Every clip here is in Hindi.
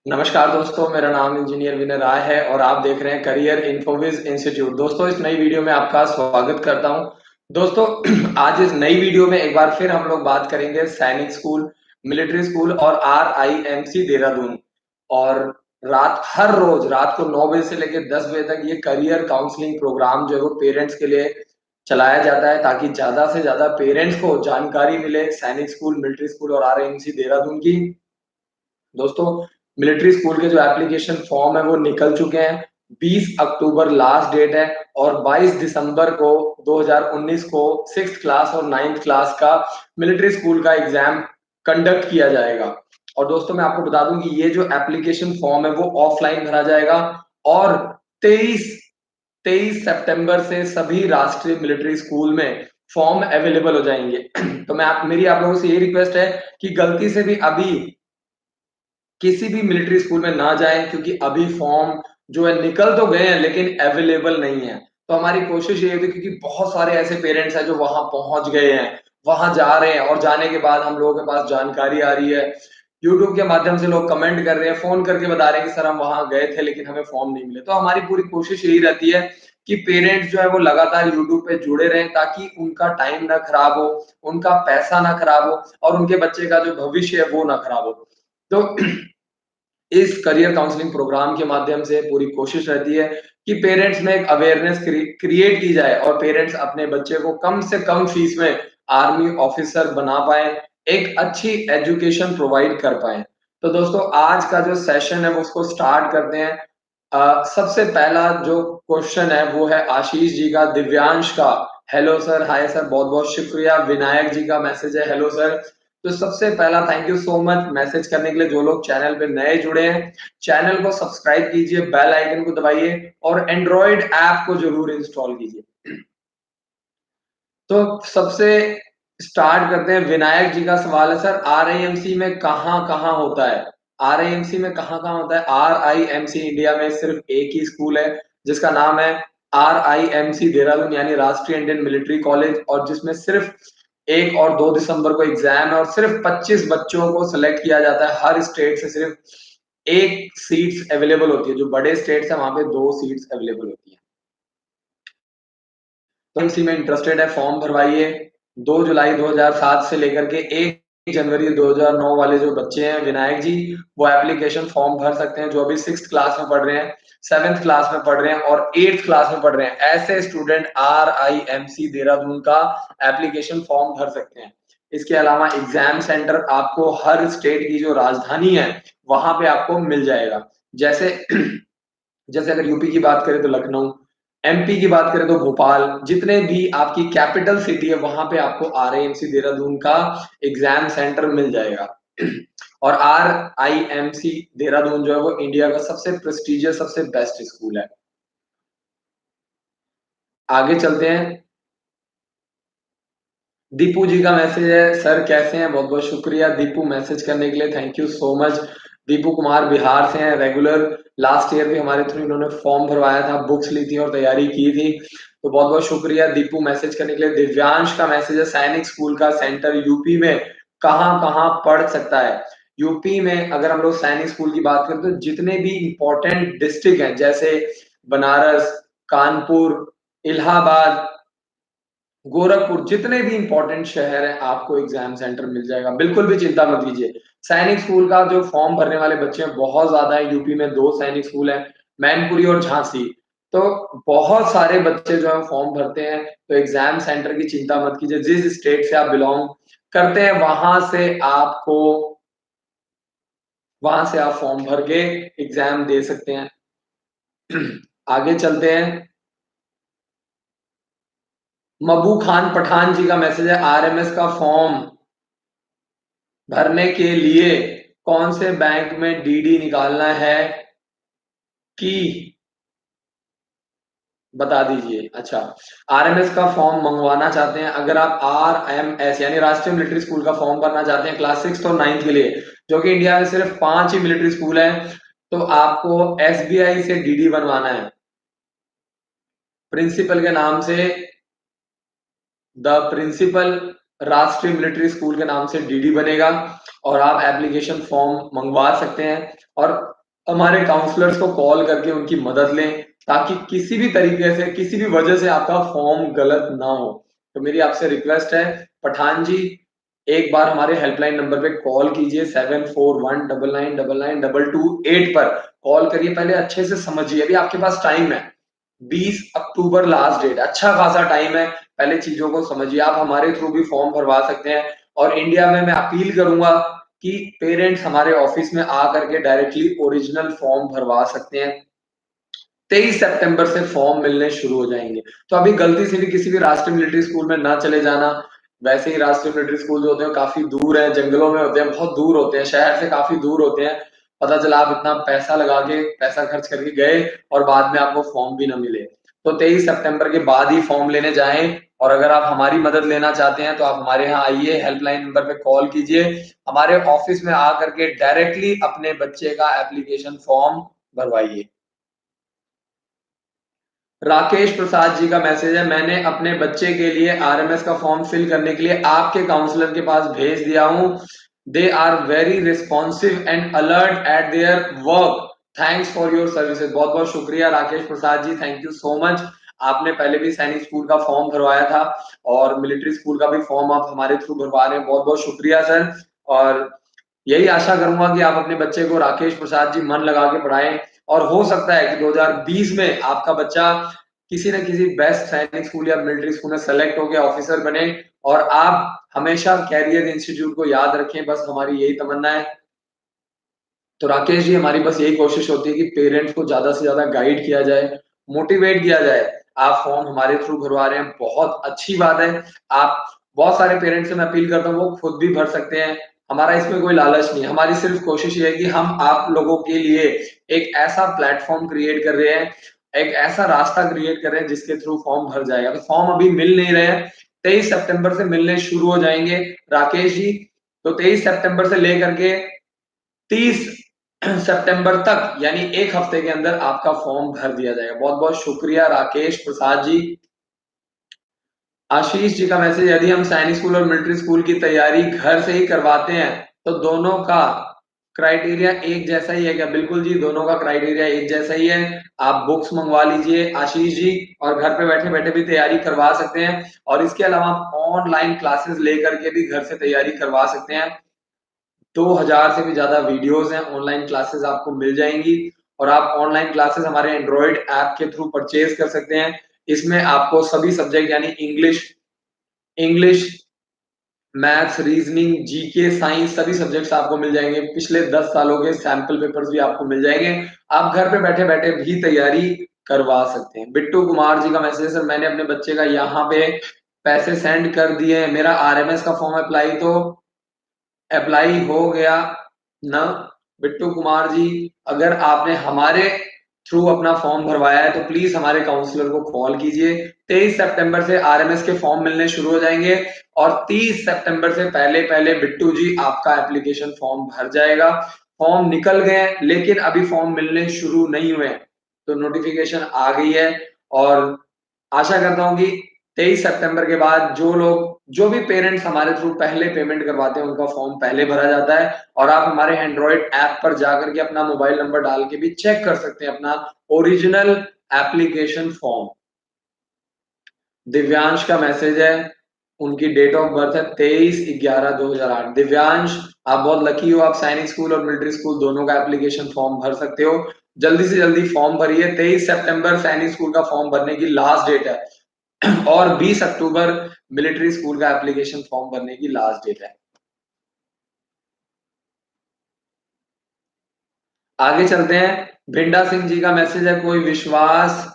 नमस्कार दोस्तों, मेरा नाम इंजीनियर विनय राय है और आप देख रहे हैं करियर इन्फोविज इंस्टीट्यूट। दोस्तों, इस नई वीडियो में आपका स्वागत करता हूं। दोस्तों, आज इस नई वीडियो में एक बार फिर हम लोग बात करेंगे सैनिक स्कूल, मिलिट्री स्कूल और RIMC देहरादून। और हर रोज रात को 9 बजे से लेकर 10 बजे तक ये करियर काउंसलिंग प्रोग्राम जो है वो पेरेंट्स के लिए चलाया जाता है, ताकि ज्यादा से ज्यादा पेरेंट्स को जानकारी मिले सैनिक स्कूल, मिलिट्री स्कूल और RIMC देहरादून की। दोस्तों, मिलिट्री स्कूल के जो एप्लीकेशन फॉर्म है वो निकल चुके हैं। 20 अक्टूबर लास्ट डेट है और 22 दिसंबर को 2019 को 6th क्लास और 9th क्लास का मिलिट्री स्कूल का एग्जाम कंडक्ट किया जाएगा। और दोस्तों, मैं आपको बता दूं कि ये जो एप्लीकेशन फॉर्म है वो ऑफलाइन भरा जाएगा और 23 23 सितंबर से सभी राष्ट्रीय मिलिट्री स्कूल में फॉर्म अवेलेबल हो जाएंगे। तो मेरी आप लोगों से ये रिक्वेस्ट है कि गलती से भी अभी किसी भी मिलिट्री स्कूल में ना जाएं, क्योंकि अभी फॉर्म जो है निकल तो गए हैं लेकिन अवेलेबल नहीं है। तो हमारी कोशिश ये होती है, क्योंकि बहुत सारे ऐसे पेरेंट्स हैं जो वहां पहुंच गए हैं, वहां जा रहे हैं और जाने के बाद हम लोगों के पास जानकारी आ रही है, यूट्यूब के माध्यम से लोग कमेंट कर रहे हैं, फोन करके बता रहे हैं कि सर हम वहां गए थे लेकिन हमें फॉर्म नहीं मिले। तो हमारी पूरी कोशिश यही रहती है कि पेरेंट्स जो है वो लगातार यूट्यूब पे जुड़े रहें, ताकि उनका टाइम ना खराब हो, उनका पैसा ना खराब हो और उनके बच्चे का जो भविष्य है वो ना खराब हो। तो इस करियर काउंसलिंग प्रोग्राम के माध्यम से पूरी कोशिश रहती है कि पेरेंट्स में एक अवेयरनेस क्रिएट की जाए और पेरेंट्स अपने बच्चे को कम से कम फीस में आर्मी ऑफिसर बना पाए, एक अच्छी एजुकेशन प्रोवाइड कर पाए। तो दोस्तों, आज का जो सेशन है वो उसको स्टार्ट करते हैं। सबसे पहला जो क्वेश्चन है वो है आशीष जी का, दिव्यांश का। हेलो सर, हाय सर, बहुत बहुत शुक्रिया। विनायक जी का मैसेज है, हेलो सर। तो सबसे पहला thank you so much message करने के लिए। जो लोग चैनल पे नए जुड़े हैं, चैनल को सब्सक्राइब कीजिए, बेल आइकन को दबाइए और एंड्रॉइड ऐप को जरूर इंस्टॉल कीजिए। तो सबसे स्टार्ट करते हैं। विनायक जी का सवाल है, सर RIMC में कहाँ कहाँ होता है? RIMC में कहाँ कहाँ होता है? RIMC इंडिया में सिर्फ एक ही स्कूल है जिसका नाम है RIMC देहरादून, यानी राष्ट्रीय इंडियन मिलिट्री कॉलेज, और जिसमें सिर्फ 1 और 2 दिसंबर को एग्जाम है और सिर्फ 25 बच्चों को सिलेक्ट किया जाता है। हर स्टेट से सिर्फ एक सीट्स अवेलेबल होती है। जो बड़े स्टेट्स है वहां पे 2 सीट्स अवेलेबल होती है। तो इसी में इंटरेस्टेड है, फॉर्म भरवाइए। 2 जुलाई 2007 से लेकर के 1 जनवरी 2009 वाले जो बच्चे हैं विनायक जी, वो एप्लीकेशन फॉर्म भर सकते हैं। जो अभी 6th क्लास में पढ़ रहे हैं, 7th क्लास में पढ़ रहे हैं और 8th क्लास में पढ़ रहे हैं, ऐसे स्टूडेंट RIMC देहरादून का एप्लीकेशन फॉर्म भर सकते हैं। इसके अलावा एग्जाम सेंटर आपको हर स्टेट की जो राजधानी है वहां पे आपको मिल जाएगा। जैसे जैसे अगर यूपी की बात करें तो लखनऊ, MP की बात करें तो भोपाल, जितने भी आपकी कैपिटल सिटी है वहां पे आपको RIMC देहरादून का एग्जाम सेंटर मिल जाएगा। और RIMC देहरादून जो है वो इंडिया का सबसे प्रेस्टिजियस, सबसे बेस्ट स्कूल है। आगे चलते हैं। दीपू जी का मैसेज है, सर कैसे हैं? बहुत बहुत शुक्रिया दीपू, मैसेज करने के लिए, thank you so much. Deepu Kumar Bihar से हैं, रेगुलर। लास्ट ईयर भी हमारे थ्रू इन्होंने फॉर्म भरवाया था, बुक्स ली थी और तैयारी की थी। तो बहुत बहुत शुक्रिया दीपू मैसेज करने के लिए। दिव्यांश का मैसेज है, सैनिक स्कूल का सेंटर यूपी में कहाँ कहाँ पढ़ सकता है? यूपी में अगर हम लोग सैनिक स्कूल की बात करें तो जितने भी इंपॉर्टेंट डिस्ट्रिक्ट हैं, जैसे बनारस, कानपुर, इलाहाबाद, गोरखपुर, जितने भी इंपॉर्टेंट शहर हैं आपको एग्जाम सेंटर मिल जाएगा। बिल्कुल भी चिंता मत कीजिए। सैनिक स्कूल का जो फॉर्म भरने वाले बच्चे हैं बहुत ज्यादा है। यूपी में 2 सैनिक स्कूल हैं, मैनपुरी और झांसी। तो बहुत सारे बच्चे जो है फॉर्म भरते हैं। तो एग्जाम सेंटर की चिंता मत कीजिए। जिस स्टेट से आप बिलोंग करते हैं वहां से आप फॉर्म भर के एग्जाम दे सकते हैं। आगे चलते हैं। मबू खान पठान जी का मैसेज है, RMS का फॉर्म भरने के लिए कौन से बैंक में DD निकालना है कि बता दीजिए। अच्छा, RMS का फॉर्म मंगवाना चाहते हैं, अगर आप RMS यानी राष्ट्रीय मिलिट्री स्कूल का फॉर्म भरना चाहते हैं क्लास 6 और 9 के लिए, जो कि इंडिया में सिर्फ 5 ही मिलिट्री स्कूल है, तो आपको SBI से DD बनवाना है। प्रिंसिपल के नाम से, द प्रिंसिपल राष्ट्रीय मिलिट्री स्कूल के नाम से DD बनेगा और आप एप्लीकेशन फॉर्म मंगवा सकते हैं। और हमारे काउंसलर्स को कॉल करके उनकी मदद लें, ताकि किसी भी तरीके से, किसी भी वजह से आपका फॉर्म गलत ना हो। तो मेरी आपसे रिक्वेस्ट है, पठान जी, एक बार हमारे हेल्पलाइन नंबर पे कॉल कीजिए, 7419992228 पर कॉल करिए। पहले अच्छे से समझिए, अभी आपके पास टाइम है, 20 अक्टूबर लास्ट डेट, अच्छा खासा टाइम है। पहले चीजों को समझिए, आप हमारे थ्रू भी फॉर्म भरवा सकते हैं। और इंडिया में मैं अपील करूंगा कि पेरेंट्स हमारे ऑफिस में आकर के डायरेक्टली ओरिजिनल फॉर्म भरवा सकते हैं। 23 सितंबर से फॉर्म मिलने शुरू हो जाएंगे। तो अभी गलती से भी किसी भी राष्ट्रीय मिलिट्री स्कूल में ना चले जाना। वैसे ही राष्ट्रीय मिलिट्री स्कूल जो होते हैं काफी दूर है, जंगलों में होते हैं, बहुत दूर होते हैं, शहर से काफी दूर होते हैं। पता चला आप इतना पैसा लगा के, पैसा खर्च करके गए और बाद में आपको फॉर्म भी ना मिले। तो 23 सितंबर के बाद ही फॉर्म लेने जाएं। और अगर आप हमारी मदद लेना चाहते हैं तो आप हमारे यहाँ आइए, हेल्पलाइन नंबर पे कॉल कीजिए, हमारे ऑफिस में आकर के डायरेक्टली अपने बच्चे का एप्लीकेशन फॉर्म भरवाइए। राकेश प्रसाद जी का मैसेज है, मैंने अपने बच्चे के लिए आरएमएस का फॉर्म फिल करने के लिए आपके काउंसलर के पास भेज दिया हूं। They are very responsive and alert at their work. Thanks for your services. बहुत बहुत शुक्रिया Rakesh Prasad ji, thank you so much. आपने पहले भी सैनिक स्कूल का फॉर्म भरवाया था और मिलिट्री स्कूल का भी फॉर्म आप हमारे थ्रू भरवा रहे हैं, बहुत बहुत शुक्रिया सर। और यही आशा करूंगा कि आप अपने बच्चे को राकेश प्रसाद जी मन लगा के पढ़ाएं। और हो सकता है कि 2020 में आपका बच्चा किसी न किसी बेस्ट सैनिक स्कूल या मिलिट्री स्कूल में सेलेक्ट होकर ऑफिसर बने। और आप हमेशा कैरियर इंस्टीट्यूट को याद रखें, बस हमारी यही तमन्ना है। तो राकेश जी, हमारी बस यही कोशिश होती है कि पेरेंट्स को ज्यादा से ज्यादा गाइड किया जाए, मोटिवेट किया जाए। आप फॉर्म हमारे थ्रू भरवा रहे हैं, बहुत अच्छी बात है। आप, बहुत सारे पेरेंट्स से मैं अपील करता हूँ, वो खुद भी भर सकते हैं। हमारा इसमें कोई लालच नहीं है, हमारी सिर्फ कोशिश ये है कि हम आप लोगों के लिए एक ऐसा प्लेटफॉर्म क्रिएट कर रहे हैं, एक ऐसा रास्ता क्रिएट कर रहे हैं जिसके थ्रू फॉर्म भर जाएगा। तो फॉर्म अभी मिल नहीं रहे हैं, 23 सितंबर से मिलने शुरू हो जाएंगे राकेश जी। तो 23 सितंबर से लेकर के 30 सितंबर तक, यानी एक हफ्ते के अंदर आपका फॉर्म भर दिया जाएगा। बहुत बहुत शुक्रिया राकेश प्रसाद जी। आशीष जी का मैसेज, यदि हम सैनिक स्कूल और मिलिट्री स्कूल की तैयारी घर से ही करवाते हैं तो दोनों का क्राइटेरिया एक जैसा ही है क्या? बिल्कुल जी, दोनों का क्राइटेरिया एक जैसा ही है। आप बुक्स मंगवा लीजिए आशीष जी, और घर पे बैठे बैठे भी तैयारी करवा सकते हैं। और इसके अलावा आप ऑनलाइन क्लासेस लेकर के भी घर से तैयारी करवा सकते हैं। 2000 से भी ज्यादा वीडियोस हैं, ऑनलाइन क्लासेस आपको मिल जाएंगी। और आप ऑनलाइन क्लासेस हमारे एंड्रॉइड ऐप के थ्रू परचेज कर सकते हैं। इसमें आपको सभी सब्जेक्ट यानी English English maths, reasoning, GK, science, सभी सब्जेक्ट्स आपको मिल जाएंगे। पिछले 10 सालों के सैंपल पेपर्स भी आपको मिल जाएंगे। आप घर पे बैठे बैठे भी तैयारी करवा सकते हैं। बिट्टू कुमार जी का मैसेज, सर मैंने अपने बच्चे का यहाँ पे पैसे सेंड कर दिए हैं, मेरा आरएमएस का फॉर्म अप्लाई हो गया ना? बिट्टू कुमार जी, अगर आपने हमारे थ्रू अपना फॉर्म भरवाया है तो प्लीज हमारे काउंसलर को कॉल कीजिए। 23 सितंबर से आरएमएस के फॉर्म मिलने शुरू हो जाएंगे और 30 सितंबर से पहले पहले बिट्टू जी आपका एप्लीकेशन फॉर्म भर जाएगा। फॉर्म निकल गए हैं लेकिन अभी फॉर्म मिलने शुरू नहीं हुए हैं, तो नोटिफिकेशन आ गई है। और आशा करता हूँ कि 23 सितंबर के बाद जो भी पेरेंट्स हमारे थ्रू पहले पेमेंट करवाते हैं उनका फॉर्म पहले भरा जाता है। और आप हमारे एंड्रॉइड ऐप पर जाकर के अपना मोबाइल नंबर डाल के भी चेक कर सकते हैं अपना ओरिजिनल एप्लीकेशन फॉर्म। दिव्यांश का मैसेज है, उनकी डेट ऑफ बर्थ है 23/11/2008। दिव्यांश, आप बहुत लकी हो, आप सैनिक स्कूल और मिलिट्री स्कूल दोनों का एप्लीकेशन फॉर्म भर सकते हो। जल्दी से जल्दी फॉर्म भरिए। 23 सितंबर सैनिक स्कूल का फॉर्म भरने की लास्ट डेट है और 20 अक्टूबर मिलिट्री स्कूल का एप्लीकेशन फॉर्म भरने की लास्ट डेट है। आगे चलते हैं। भिंडा सिंह जी का मैसेज है, कोई विश्वास।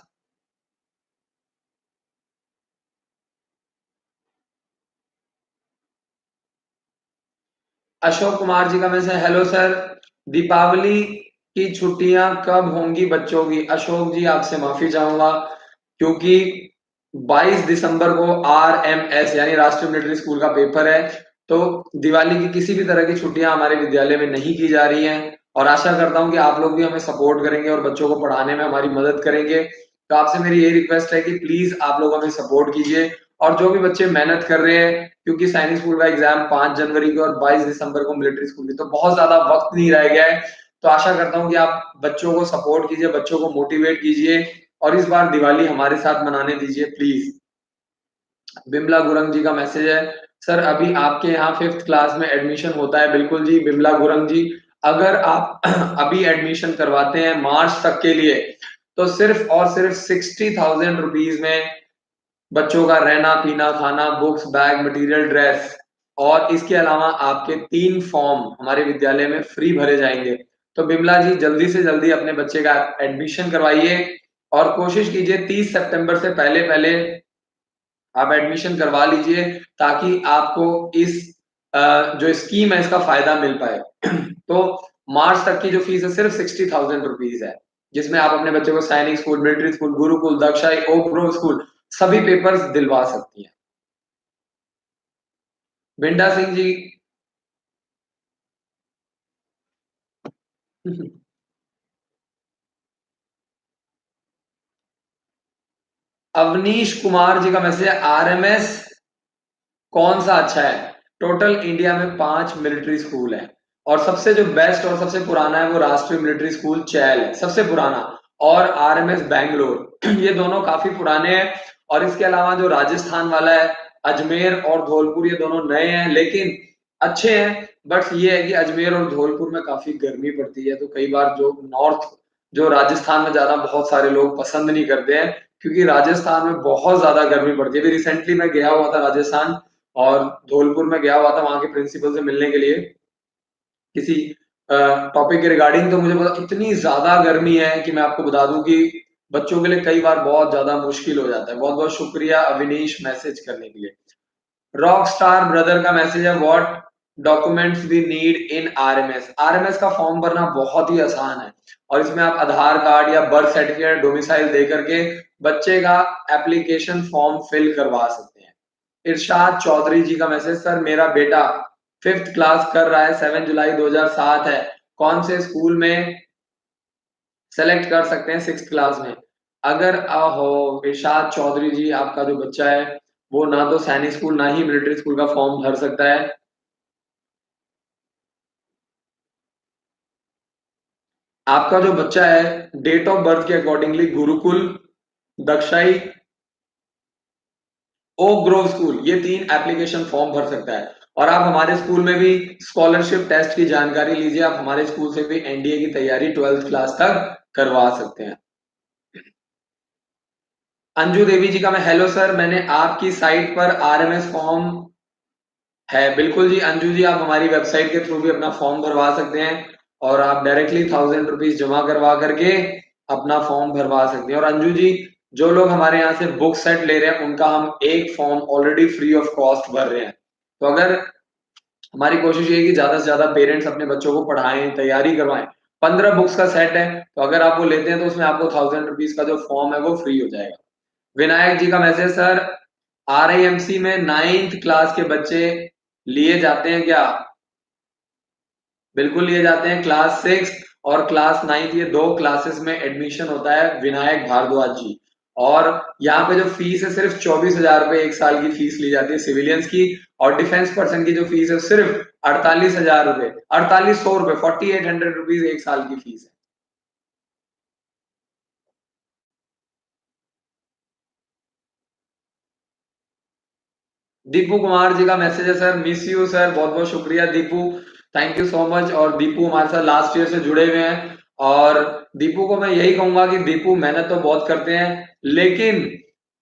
अशोक कुमार जी का मैसेज, हेलो सर, दीपावली की छुट्टियां कब होंगी बच्चों की? अशोक जी, आपसे माफी चाहूंगा क्योंकि 22 दिसंबर को आरएमएस यानी राष्ट्रीय मिलिट्री स्कूल का पेपर है। तो दिवाली की किसी भी तरह की छुट्टियां हमारे विद्यालय में नहीं की जा रही हैं। और आशा करता हूं कि आप लोग भी हमें सपोर्ट करेंगे और बच्चों को पढ़ाने में हमारी मदद करेंगे। तो आपसे मेरी यही रिक्वेस्ट है कि प्लीज आप लोग हमें सपोर्ट कीजिए। और जो भी बच्चे मेहनत कर रहे हैं, क्योंकि सैनिक स्कूल का एग्जाम 5 जनवरी को और 22 दिसंबर को मिलिट्री स्कूल की, तो बहुत ज्यादा वक्त नहीं रह गया है। तो आशा करता हूँ कि आप बच्चों को सपोर्ट कीजिए, बच्चों को मोटिवेट कीजिए और इस बार दिवाली हमारे साथ मनाने दीजिए प्लीज़। बिमला गुरंग जी का मैसेज है, सर अभी आपके यहाँ 5th क्लास में एडमिशन होता है। बिल्कुल जी, बिमला गुरंग जी, अगर आप अभी एडमिशन करवाते हैं मार्च तक के लिए, तो सिर्फ़ और सिर्फ़ 60,000 रुपीज़ में बच्चों का रहना, पीना, खाना, बुक्स, बैग, मटीरियल, ड्रेस और इसके अलावा आपके 3 फॉर्म हमारे विद्यालय में फ्री भरे जाएँगे। तो बिमला जी जल्दी से जल्दी अपने बच्चे का एडमिशन करवाइए और कोशिश कीजिए 30 सितंबर से पहले-पहले आप एडमिशन करवा लीजिए ताकि आपको इस जो स्कीम है इसका फ़ायदा मिल पाए। तो मार्च तक की जो फ़ीस है सिर्फ़ 60,000 रुपीज़ है, जिसमें आप अपने बच्चे को Sainik school, military school, Gurukul, दक्षाई, ओक ग्रोव स्कूल सभी पेपर्स दिलवा सकती हैं। बिंडा सिंह जी अवनीश कुमार जी का मैसेज है आरएमएस कौन-सा अच्छा है? टोटल इंडिया में 5 मिलिट्री स्कूल हैं और सबसे जो बेस्ट और सबसे पुराना है वो राष्ट्रीय मिलिट्री स्कूल चैल है, सबसे पुराना और आरएमएस बैंगलोर ये दोनों काफ़ी पुराने हैं और इसके अलावा जो राजस्थान वाला है, अजमेर और धौलपुर ये दोनों नए हैं लेकिन अच्छे हैं। बट ये है कि अजमेर और धौलपुर में काफ़ी गर्मी पड़ती है, तो कई बार जो नॉर्थ जो राजस्थान में जाना बहुत सारे लोग पसंद नहीं करते हैं, क्योंकि राजस्थान में बहुत ज़्यादा गर्मी पड़ती है। अभी रिसेंटली मैं गया हुआ था राजस्थान और धौलपुर में गया हुआ था वहाँ के प्रिंसिपल से मिलने के लिए किसी टॉपिक के रिगार्डिंग। तो मुझे पता इतनी ज़्यादा गर्मी है कि मैं आपको बता दूँ कि बच्चों के लिए कई बार बहुत ज़्यादा मुश्किल हो जाता है। बहुत-बहुत शुक्रिया अविनीश मैसेज करने के लिए। रॉक स्टार ब्रदर का मैसेज है what documents we need in RMS. RMS का फॉर्म भरना बहुत ही आसान है और इसमें आप आधार कार्ड या बर्थ सर्टिफिकेट डोमिसाइल दे करके बच्चे का एप्लीकेशन फॉर्म फिल करवा सकते हैं। इरशाद चौधरी जी का मैसेज, सर मेरा बेटा 5th क्लास कर रहा है, 7 जुलाई 2007 है, कौन से स्कूल में सेलेक्ट कर सकते हैं 6th क्लास में? अगर हो इरशाद चौधरी जी आपका जो बच्चा है वो ना तो सैनिक स्कूल ना ही मिलिट्री स्कूल का फॉर्म भर सकता है। आपका जो बच्चा है डेट ऑफ बर्थ के अकॉर्डिंगली गुरुकुल, दक्षाई, ओक ग्रोव स्कूल ये 3 एप्लीकेशन फॉर्म भर सकता है और आप हमारे स्कूल में भी स्कॉलरशिप टेस्ट की जानकारी लीजिए। आप हमारे स्कूल से भी एनडीए की तैयारी 12th क्लास तक करवा सकते हैं। अंजू देवी जी का मैं हेलो सर, मैंने आपकी साइट पर आरएमएस फॉर्म है। बिल्कुल जी अंजू जी, आप हमारी वेबसाइट के थ्रू भी अपना फॉर्म भरवा सकते हैं और आप डायरेक्टली 1000 रुपीज जमा करवा करके अपना फॉर्म भरवा सकते हैं। और अंजू जी, जो लोग हमारे यहाँ से बुक सेट ले रहे हैं उनका हम एक form already free of cost भर रहे हैं। तो अगर हमारी कोशिश ये है कि ज्यादा से ज्यादा पेरेंट्स अपने बच्चों को पढ़ाएं, तैयारी करवाएं। 15 बुक्स का सेट है, तो अगर आप वो लेते हैं तो उसमें आपको 1000 रुपीज का जो फॉर्म है वो फ्री हो जाएगा। विनायक जी का मैसेज, सर आरआईएमसी में 9th क्लास के बच्चे लिए जाते हैं क्या? बिल्कुल लिए जाते हैं। क्लास 6 और क्लास 9 ये 2 क्लासेस में एडमिशन होता है विनायक भारद्वाज जी। और यहाँ पे जो फीस है सिर्फ 24,000 रुपए 1 साल की फीस ली जाती है सिविलियंस की और डिफेंस पर्सन की जो फीस है सिर्फ 48,000 रुपए 4800 रुपए 4800 रुपीज 1 साल की फीस है। दीपू कुमार जी का मैसेज है, सर मिस यू सर, बहुत बहुत शुक्रिया Deepu, thank you so much. और दीपू हमारे साथ लास्ट ईयर से जुड़े हुए हैं और दीपू को मैं यही कहूंगा कि दीपू मेहनत तो बहुत करते हैं लेकिन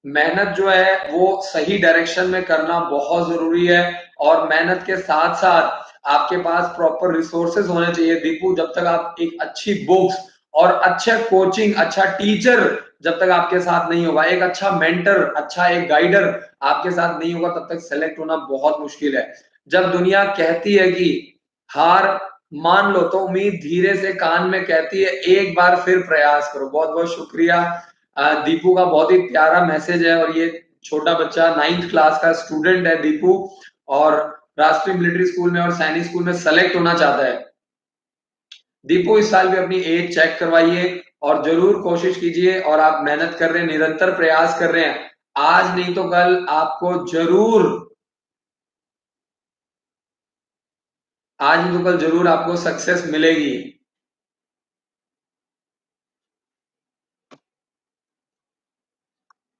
मेहनत जो है वो सही डायरेक्शन में करना बहुत जरूरी है और मेहनत के साथ साथ आपके पास प्रॉपर रिसोर्सेज होने चाहिए। दीपू, जब तक आप एक अच्छी बुक्स और अच्छा कोचिंग अच्छा टीचर जब तक आपके साथ नहीं होगा, एक अच्छा मेंटर अच्छा एक गाइडर आपके साथ नहीं होगा तब तक सेलेक्ट होना बहुत मुश्किल है। जब दुनिया कहती है कि हार मान लो तो उम्मीद धीरे से कान में कहती है एक बार फिर प्रयास करो। बहुत बहुत शुक्रिया। दीपू का बहुत ही प्यारा मैसेज है और ये छोटा बच्चा 9th क्लास का स्टूडेंट है दीपू और राष्ट्रीय मिलिट्री स्कूल में और सैनिक स्कूल में सेलेक्ट होना चाहता है। दीपू इस साल भी अपनी एज चेक करवाइए और जरूर कोशिश कीजिए और आप मेहनत कर रहे हैं, निरंतर प्रयास कर रहे हैं, आज नहीं तो कल आपको जरूर आज नहीं तो कल जरूर आपको सक्सेस मिलेगी।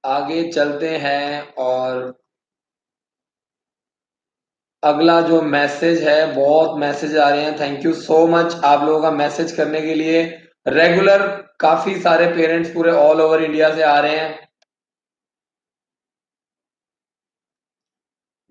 आगे चलते हैं और अगला जो मैसेज है, बहुत मैसेज आ रहे हैं। थैंक यू सो मच आप लोगों का मैसेज करने के लिए। रेगुलर काफी सारे पेरेंट्स पूरे ऑल ओवर इंडिया से आ रहे हैं।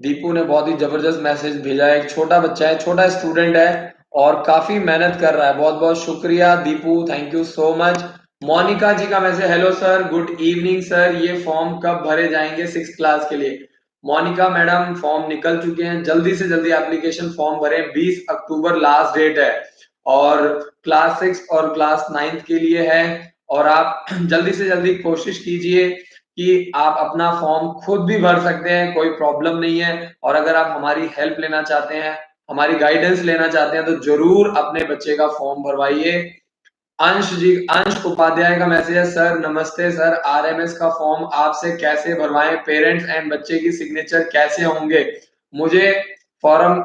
दीपू ने बहुत ही जबरदस्त मैसेज भेजा है। एक छोटा बच्चा है, छोटा स्टूडेंट है और काफी मेहनत कर रहा है। बहुत बहुत शुक्रिया Deepu, thank you so much. Monika ji का message, hello sir, good evening sir, ये फॉर्म कब भरे जाएंगे 6th क्लास के लिए? मोनिका मैडम, फॉर्म निकल चुके हैं, जल्दी से जल्दी एप्लीकेशन फॉर्म भरें। 20 अक्टूबर लास्ट डेट है और क्लास 6 और क्लास 9 के लिए है। और आप जल्दी से जल्दी कोशिश कीजिए कि आप अपना फॉर्म खुद भी भर सकते हैं, कोई प्रॉब्लम नहीं है। और अगर आप हमारी हेल्प लेना चाहते हैं, हमारी गाइडेंस लेना चाहते हैं, तो जरूर अपने बच्चे का फॉर्म भरवाइए। अंश जी, अंश उपाध्याय का मैसेज है, सर नमस्ते सर, आरएमएस का फॉर्म आपसे कैसे भरवाएं? पेरेंट्स एंड बच्चे की सिग्नेचर कैसे होंगे? मुझे फॉर्म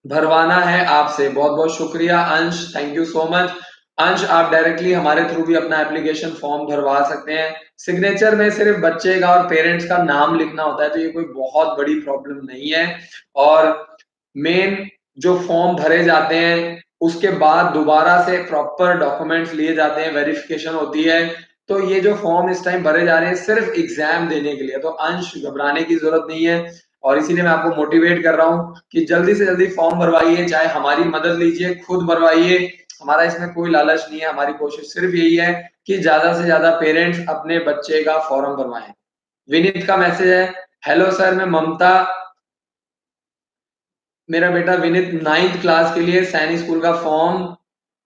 भरवाना है आपसे। बहुत बहुत शुक्रिया अंश, थैंक यू सो मच। अंश, आप डायरेक्टली हमारे थ्रू भी अपना एप्लीकेशन फॉर्म भरवा सकते हैं। सिग्नेचर में सिर्फ बच्चे का और पेरेंट्स का नाम लिखना होता है, तो ये कोई बहुत बड़ी प्रॉब्लम नहीं है। और मेन जो फॉर्म भरे जाते हैं उसके बाद दोबारा से प्रॉपर डॉक्यूमेंट्स लिए जाते हैं, वेरिफिकेशन होती है। तो ये जो फॉर्म इस टाइम भरे जा रहे हैं सिर्फ एग्जाम देने के लिए, तो अंश घबराने की जरूरत नहीं है। और इसीलिए मैं आपको मोटिवेट कर रहा हूँ कि जल्दी से जल्दी फॉर्म भरवाइए, चाहे हमारी मदद लीजिए, खुद भरवाइए। हमारा इसमें कोई लालच नहीं है, हमारी कोशिश सिर्फ यही है कि ज्यादा से ज्यादा पेरेंट्स अपने बच्चे का फॉर्म भरवाएं। विनीत का मैसेज है, हेलो सर, मैं ममता, मेरा बेटा विनीत 9th क्लास के लिए सैनिक स्कूल का फॉर्म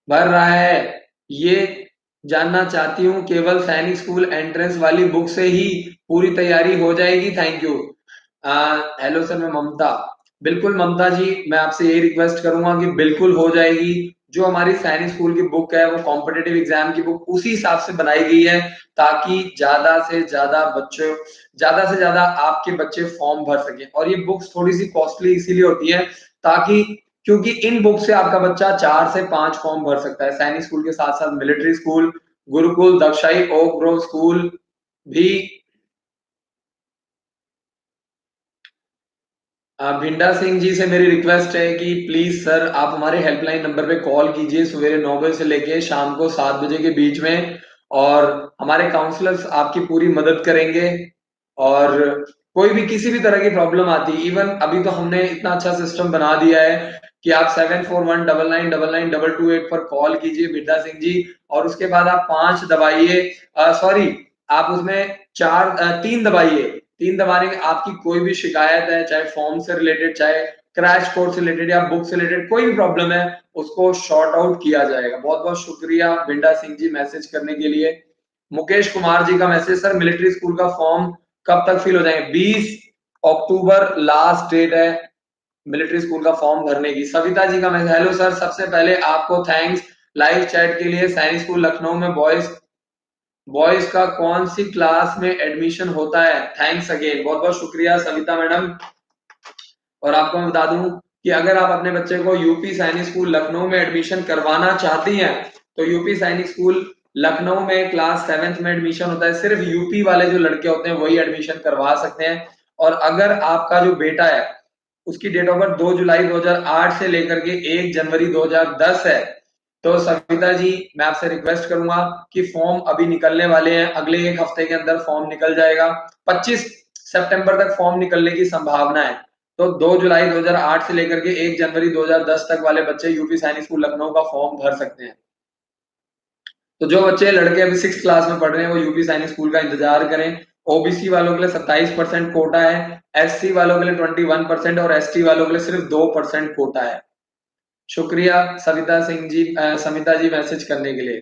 भर रहा है। ये जानना चाहती हूँ, केवल सैनिक स्कूल एंट्रेंस वाली बुक से ही पूरी तैयारी हो जाएगी? Thank you. हेलो सर, मैं ममता, बिल्कुल ममता जी, मैं आपसे यही रिक्वेस्ट करूंगा कि बिल्कुल हो जाएगी। जो हमारी सैनिक स्कूल की बुक है वो कॉम्पिटेटिव एग्जाम की बुक उसी हिसाब से बनाई गई है, ताकि ज्यादा से ज्यादा आपके बच्चे फॉर्म भर सके। और ये बुक्स थोड़ी सी कॉस्टली इसीलिए होती है ताकि, क्योंकि इन बुक से आपका बच्चा 4 से 5 फॉर्म भर सकता है। सैनिक स्कूल के साथ साथ मिलिट्री स्कूल, गुरुकुल, दक्षाई, ओक ग्रोव स्कूल भी। भिंडा सिंह जी से मेरी रिक्वेस्ट है कि प्लीज सर आप हमारे हेल्पलाइन नंबर पे कॉल कीजिए सवेरे 9 बजे से लेके शाम को 7 बजे के बीच में, और हमारे काउंसलर्स आपकी पूरी मदद करेंगे। और कोई भी किसी भी तरह की प्रॉब्लम आती है, इवन अभी तो हमने इतना अच्छा सिस्टम बना दिया है कि आप 74199922 पर कॉल कीजिए भिंडा सिंह जी, और उसके बाद आप 5 दबाइए, सॉरी, आप उसमें 3 दबाइए। 3 दबाने के आपकी कोई भी शिकायत है, चाहे फॉर्म से रिलेटेड, चाहे क्रैश कोर्स से रिलेटेड या बुक से रिलेटेड कोई भी प्रॉब्लम है, उसको शॉर्ट आउट किया जाएगा। बहुत बहुत शुक्रिया भिंडा सिंह जी मैसेज करने के लिए। मुकेश कुमार जी का मैसेज, सर मिलिट्री स्कूल का फॉर्म कब तक फिल हो जाएंगे? 20 अक्टूबर लास्ट डेट है मिलिट्री स्कूल का फॉर्म भरने की। सविता जी का मैसेज, हेलो सर, सबसे पहले आपको थैंक्स लाइव चैट के लिए। सैनिक स्कूल लखनऊ में बॉयज बॉयज का कौन सी क्लास में एडमिशन होता है? थैंक्स अगेन, बहुत बहुत शुक्रिया सविता मैडम। और आपको मैं बता दूं कि अगर आप अपने बच्चे को यूपी सैनिक स्कूल लखनऊ में एडमिशन करवाना चाहती हैं, तो यूपी सैनिक स्कूल लखनऊ में क्लास 7th में एडमिशन होता है। सिर्फ यूपी वाले जो लड़के होते हैं वही एडमिशन करवा सकते हैं। और अगर आपका जो बेटा है उसकी डेट ऑफ बर्थ 2 जुलाई 2008 से लेकर के 1 जनवरी 2010 है, तो सविता जी मैं आपसे रिक्वेस्ट करूंगा कि फॉर्म अभी निकलने वाले हैं, अगले 1 हफ्ते के अंदर फॉर्म निकल जाएगा। 25 सितंबर तक फॉर्म निकलने की संभावना है। तो 2 जुलाई 2008 से लेकर के 1 जनवरी 2010 तक वाले बच्चे यूपी सैनिक स्कूल लखनऊ का फॉर्म भर सकते हैं। तो जो बच्चे लड़के अभी 6th क्लास में पढ़ रहे हैं वो यूपी सैनिक स्कूल का इंतजार करें। ओबीसी वालों के लिए 27% कोटा है, एससी वालों के लिए 21% और एसटी वालों के लिए सिर्फ 2% कोटा है। शुक्रिया सविता सिंह जी, समिता जी मैसेज करने के लिए।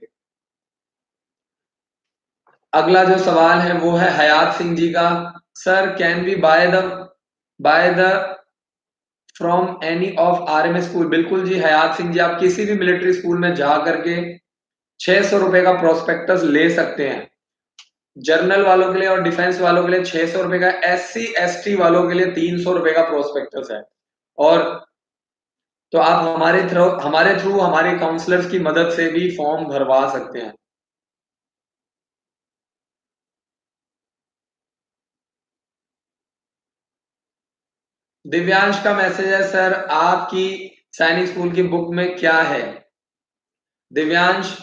अगला जो सवाल है वो है हयात सिंह जी का, sir can we buy the from any of RMS school? बिल्कुल जी हयात सिंह जी, आप किसी भी मिलिट्री स्कूल में जा करके 600 रुपए का प्रोस्पेक्टस ले सकते हैं। जर्नल वालों के लिए और डिफेंस वालों के लिए 600 रुपए का, एससी एसटी वालों के लिए 300 रुपए का प्रोस्पेक्टस है। और तो आप हमारे थ्रू हमारे काउंसलर्स की मदद से भी फॉर्म भरवा सकते हैं। दिव्यांश का मैसेज है सर आपकी सैनिक स्कूल की बुक में क्या है? दिव्यांश,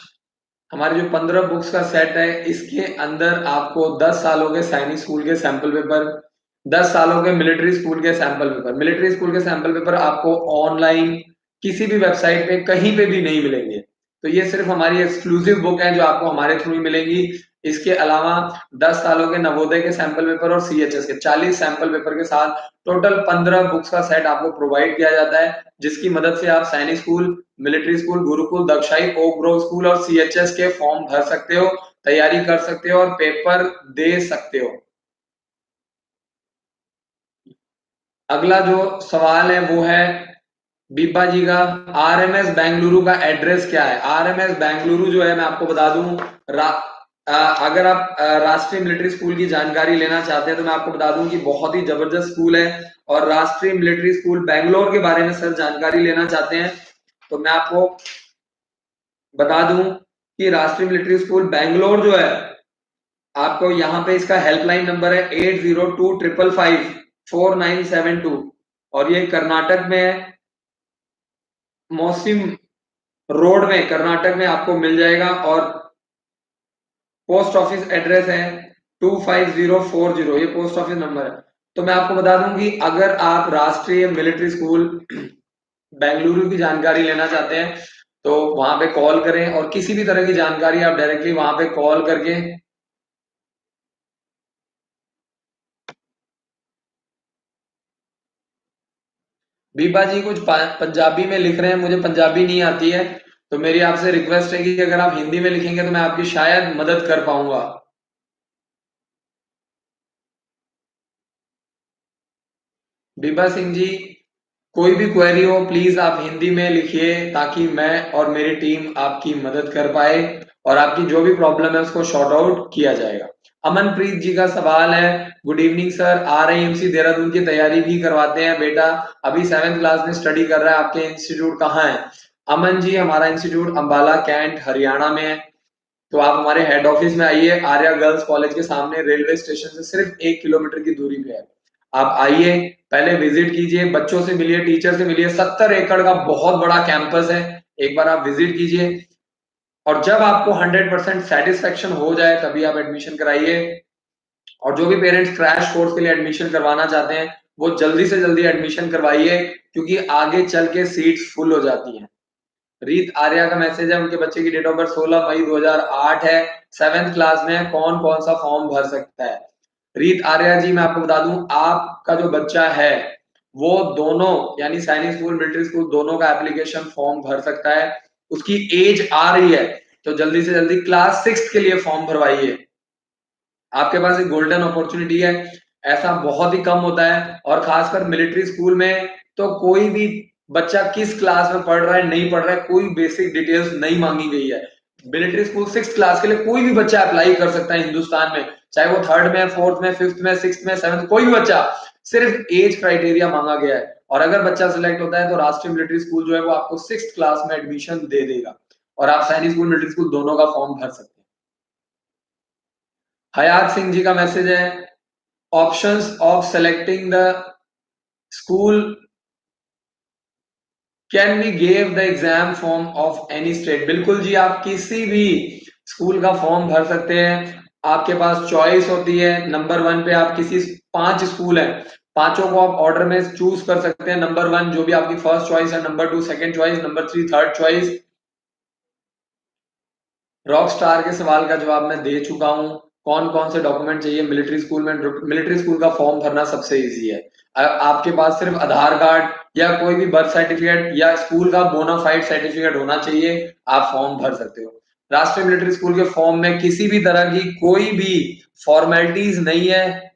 हमारे जो 15 बुक्स का सेट है इसके अंदर आपको 10 सालों के सैनिक स्कूल के सैंपल पेपर, 10 सालों के मिलिट्री स्कूल के सैंपल पेपर, मिलिट्री स्कूल के सैंपल पेपर आपको ऑनलाइन किसी भी वेबसाइट पे कहीं पे भी नहीं मिलेंगे। तो ये सिर्फ हमारी एक्सक्लूसिव बुक है जो आपको हमारे थ्रू ही मिलेंगी। इसके अलावा 10 सालों के नवोदय के सैंपल पेपर और सीएचएस के 40 सैंपल पेपर के साथ टोटल 15 बुक्स का सेट आपको प्रोवाइड किया जाता है, जिसकी मदद से आप Sainik school, military school, Gurukul, दक्षाई, ओक ग्रोव स्कूल और सीएचएस के फॉर्म भर सकते हो, तैयारी कर सकते हो और पेपर दे सकते हो। अगला जो सवाल है वो है बीबा जी का, आरएमएस बेंगलुरु का एड्रेस क्या है? आरएमएस बेंगलुरु जो है मैं आपको बता दूं, अगर आप राष्ट्रीय मिलिट्री स्कूल की जानकारी लेना चाहते हैं तो मैं आपको बता दूं कि बहुत ही जबरदस्त स्कूल है। और राष्ट्रीय मिलिट्री स्कूल बेंगलोर के बारे में सर जानकारी लेना चाहते हैं तो मैं आपको बता दूं कि राष्ट्रीय मिलिट्री स्कूल बेंगलोर जो है, आपको यहाँ पे इसका हेल्पलाइन नंबर है 8025554972 और ये कर्नाटक में है, मोसिम रोड में कर्नाटक में आपको मिल जाएगा। और पोस्ट ऑफिस एड्रेस है 25040, ये पोस्ट ऑफिस नंबर है। तो मैं आपको बता दूं कि अगर आप राष्ट्रीय मिलिट्री स्कूल बेंगलुरु की जानकारी लेना चाहते हैं तो वहां पे कॉल करें और किसी भी तरह की जानकारी आप डायरेक्टली वहां पे कॉल करके। बीबा जी कुछ पंजाबी में लिख रहे हैं, मुझे पंजाबी नहीं आती है, तो मेरी आपसे रिक्वेस्ट है कि अगर आप हिंदी में लिखेंगे तो मैं आपकी शायद मदद कर पाऊंगा। बीबा सिंह जी, कोई भी क्वेरी हो प्लीज आप हिंदी में लिखिए ताकि मैं और मेरी टीम आपकी मदद कर पाए और आपकी जो भी प्रॉब्लम है उसको सॉर्ट आउट किया जाएगा। अमनप्रीत जी का सवाल है, good evening sir, RIMC Dehradun की तैयारी भी करवाते हैं बेटा, अभी 7th क्लास में स्टडी कर रहा है, आपके इंस्टीट्यूट कहाँ है? अमन जी, हमारा इंस्टीट्यूट अंबाला कैंट हरियाणा में है। तो आप हमारे हेड ऑफिस में आइए, आर्या गर्ल्स कॉलेज के सामने रेलवे स्टेशन से सिर्फ 1 किलोमीटर की दूरी पे है। आप आइए, पहले विजिट कीजिए, बच्चों से मिलिए, टीचर से मिलिए, 70 एकड़ का बहुत बड़ा कैंपस है, एक बार आप विजिट कीजिए। और जब आपको 100% सेटिस्फेक्शन हो जाए तभी आप एडमिशन कराइए। और जो भी पेरेंट्स क्रैश कोर्स के लिए एडमिशन करवाना चाहते हैं वो जल्दी से जल्दी एडमिशन करवाइए क्योंकि आगे चल के सीट्स फुल हो जाती हैं। रीत आर्या का मैसेज है, उनके बच्चे की डेट ऑफ बर्थ 16 मई 2008 है, 7th क्लास में है, कौन कौन सा फॉर्म भर सकता है? रीत आर्या जी, मैं आपको बता दूं आपका जो बच्चा है वो दोनों यानी सैनिक स्कूल, मिलिट्री स्कूल दोनों का एप्लीकेशन फॉर्म भर सकता है। उसकी एज आ रही है तो जल्दी से जल्दी क्लास 6 के लिए फॉर्म भरवाइए। आपके पास एक गोल्डन अपॉर्चुनिटी है, ऐसा बहुत ही कम होता है। और खासकर मिलिट्री स्कूल में तो कोई भी बच्चा किस क्लास में पढ़ रहा है नहीं पढ़ रहा है कोई बेसिक डिटेल्स नहीं मांगी गई है। मिलिट्री स्कूल 6th क्लास के लिए कोई भी बच्चा अप्लाई कर सकता है हिंदुस्तान में, चाहे वो 3rd में, 4th में, 5th में, 6th में, 7th, कोई भी बच्चा, सिर्फ एज क्राइटेरिया मांगा गया है। और अगर बच्चा सिलेक्ट होता है तो राष्ट्रीय मिलिट्री स्कूल जो है वो आपको 6th क्लास में एडमिशन दे देगा और आप सैनिक स्कूल, मिलिट्री स्कूल दोनों का फॉर्म भर सकते हैं। हयात सिंह जी का मैसेज है, options of selecting the school can be give the exam form of any state. बिल्कुल जी, आप किसी भी स्कूल का फॉर्म भर सकते हैं। आपके पास चॉइस होती है, नंबर 1 पे आप किसी 5 स्कूल है, पांचों को आप ऑर्डर में चूज कर सकते हैं। नंबर 1 जो भी आपकी फर्स्ट चॉइस है, number 2 second choice, number 3 third choice. Rock star के सवाल का जवाब मैं दे चुका हूं, कौन कौन से डॉक्यूमेंट चाहिए मिलिट्री स्कूल में। मिलिट्री स्कूल का फॉर्म भरना सबसे इजी है, आपके पास सिर्फ आधार कार्ड या कोई भी बर्थ सर्टिफिकेट या स्कूल का बोनाफाइड सर्टिफिकेट होना चाहिए, आप फॉर्म भर सकते हो। राष्ट्रीय मिलिट्री स्कूल के फॉर्म में किसी भी तरह की कोई भी फॉर्मेलिटीज नहीं है।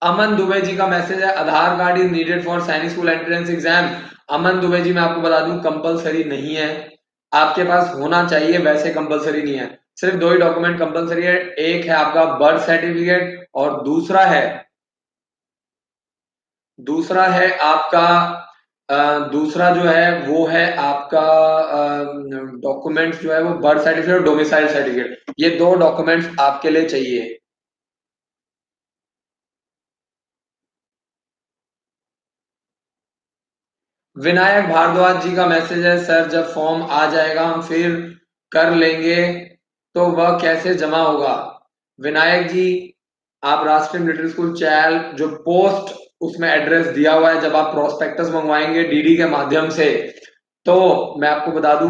अमन दुबे जी का मैसेज है, आधार card is needed for Sainik school entrance exam. अमन दुबे जी, मैं आपको बता दूं कंपलसरी नहीं है, आपके पास होना चाहिए, वैसे कंपलसरी नहीं है। सिर्फ दो ही डॉक्यूमेंट कंपलसरी है, एक है आपका बर्थ सर्टिफिकेट और दूसरा है आपका दूसरा जो है वो है आपका डॉक्यूमेंट्स जो है वो बर्थ सर्टिफिकेट और डोमिसाइल सर्टिफिकेट, ये 2 डॉक्यूमेंट्स आपके लिए चाहिए। विनायक भारद्वाज जी का मैसेज है, सर जब फॉर्म आ जाएगा हम फिर कर लेंगे, तो वह कैसे जमा होगा? विनायक जी, आप राष्ट्रीय मिलिट्री स्कूल चैल जो पोस्ट उसमें एड्रेस दिया हुआ है, जब आप प्रोस्पेक्टस मंगवाएंगे डीडी के माध्यम से, तो मैं आपको बता दूं,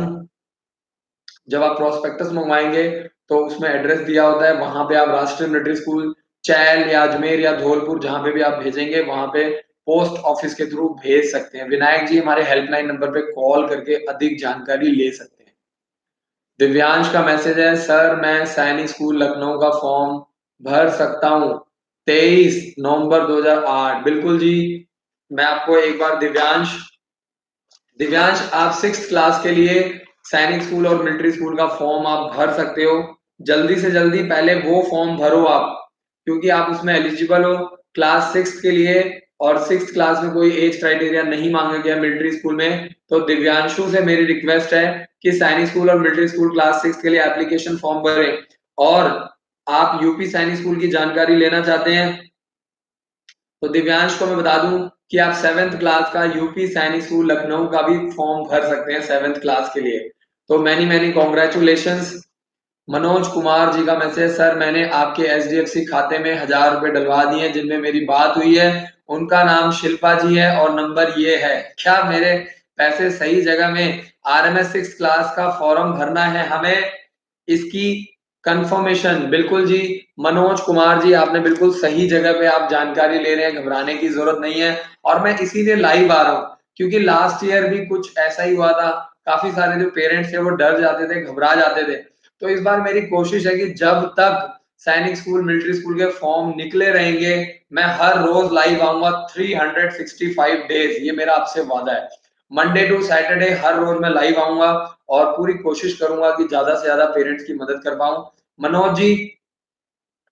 जब आप प्रोस्पेक्टस मंगवाएंगे तो उसमें एड्रेस दिया होता है, वहां पे आप राष्ट्रीय मिलिट्री स्कूल चैल या अजमेर या धौलपुर जहां पे भी आप भेजेंगे वहां पे पोस्ट ऑफिस के थ्रू भेज सकते हैं। विनायक जी हमारे हेल्पलाइन नंबर पे कॉल करके अधिक जानकारी ले सकते हैं। दिव्यांश का मैसेज है, सर मैं सैनिक स्कूल लखनऊ का फॉर्म भर सकता हूँ 23 नवंबर 2008। बिल्कुल जी, मैं आपको एक बार दिव्यांश दिव्यांश आप 6th क्लास के लिए सैनिक स्कूल और मिलिट्री स्कूल का फॉर्म आप भर सकते हो। जल्दी से जल्दी पहले वो फॉर्म भरो आप, क्योंकि आप उसमें एलिजिबल हो क्लास 6 के लिए, और 6th क्लास में कोई एज क्राइटेरिया नहीं मांगा गया मिलिट्री स्कूल में। तो दिव्यांशु से मेरी रिक्वेस्ट है कि सैनिक स्कूल और मिलिट्री स्कूल क्लास 6 के लिए एप्लीकेशन फॉर्म भरें। और आप यूपी सैनिक स्कूल की जानकारी लेना चाहते हैं तो दिव्यांश को मैं बता दूं कि आप 7th क्लास का यूपी सैनिक स्कूल लखनऊ का भी फॉर्म भर सकते हैं 7th क्लास के लिए। तो many many congratulations. Manoj Kumar ji का मैसेज, सर मैंने आपके एचडीएफसी खाते में 1000 रुपए डलवा दिए हैं जिनमें मेरी बात हुई है, उनका नाम शिल्पा जी है और नंबर ये है, क्या मेरे पैसे सही जगह में? आरएमएस 6 क्लास का फॉर्म भरना है हमें, इसकी कंफर्मेशन। बिल्कुल जी मनोज कुमार जी, आपने बिल्कुल सही जगह पे आप जानकारी ले रहे हैं, घबराने की जरूरत नहीं है। और मैं इसीलिए लाइव आ रहा हूँ क्योंकि लास्ट ईयर भी कुछ ऐसा ही हुआ था, काफी सारे जो पेरेंट्स थे वो डर जाते थे, घबरा जाते थे। तो इस बार मेरी कोशिश है कि जब तक सैनिक स्कूल मिलिट्री स्कूल के फॉर्म निकले रहेंगे, मैं हर रोज लाइव आऊंगा 365 डेज, ये मेरा आपसे वादा है। मंडे टू सैटरडे हर रोज मैं लाइव आऊंगा और पूरी कोशिश करूंगा कि ज्यादा से ज्यादा पेरेंट्स की मदद कर पाऊं। मनोज जी,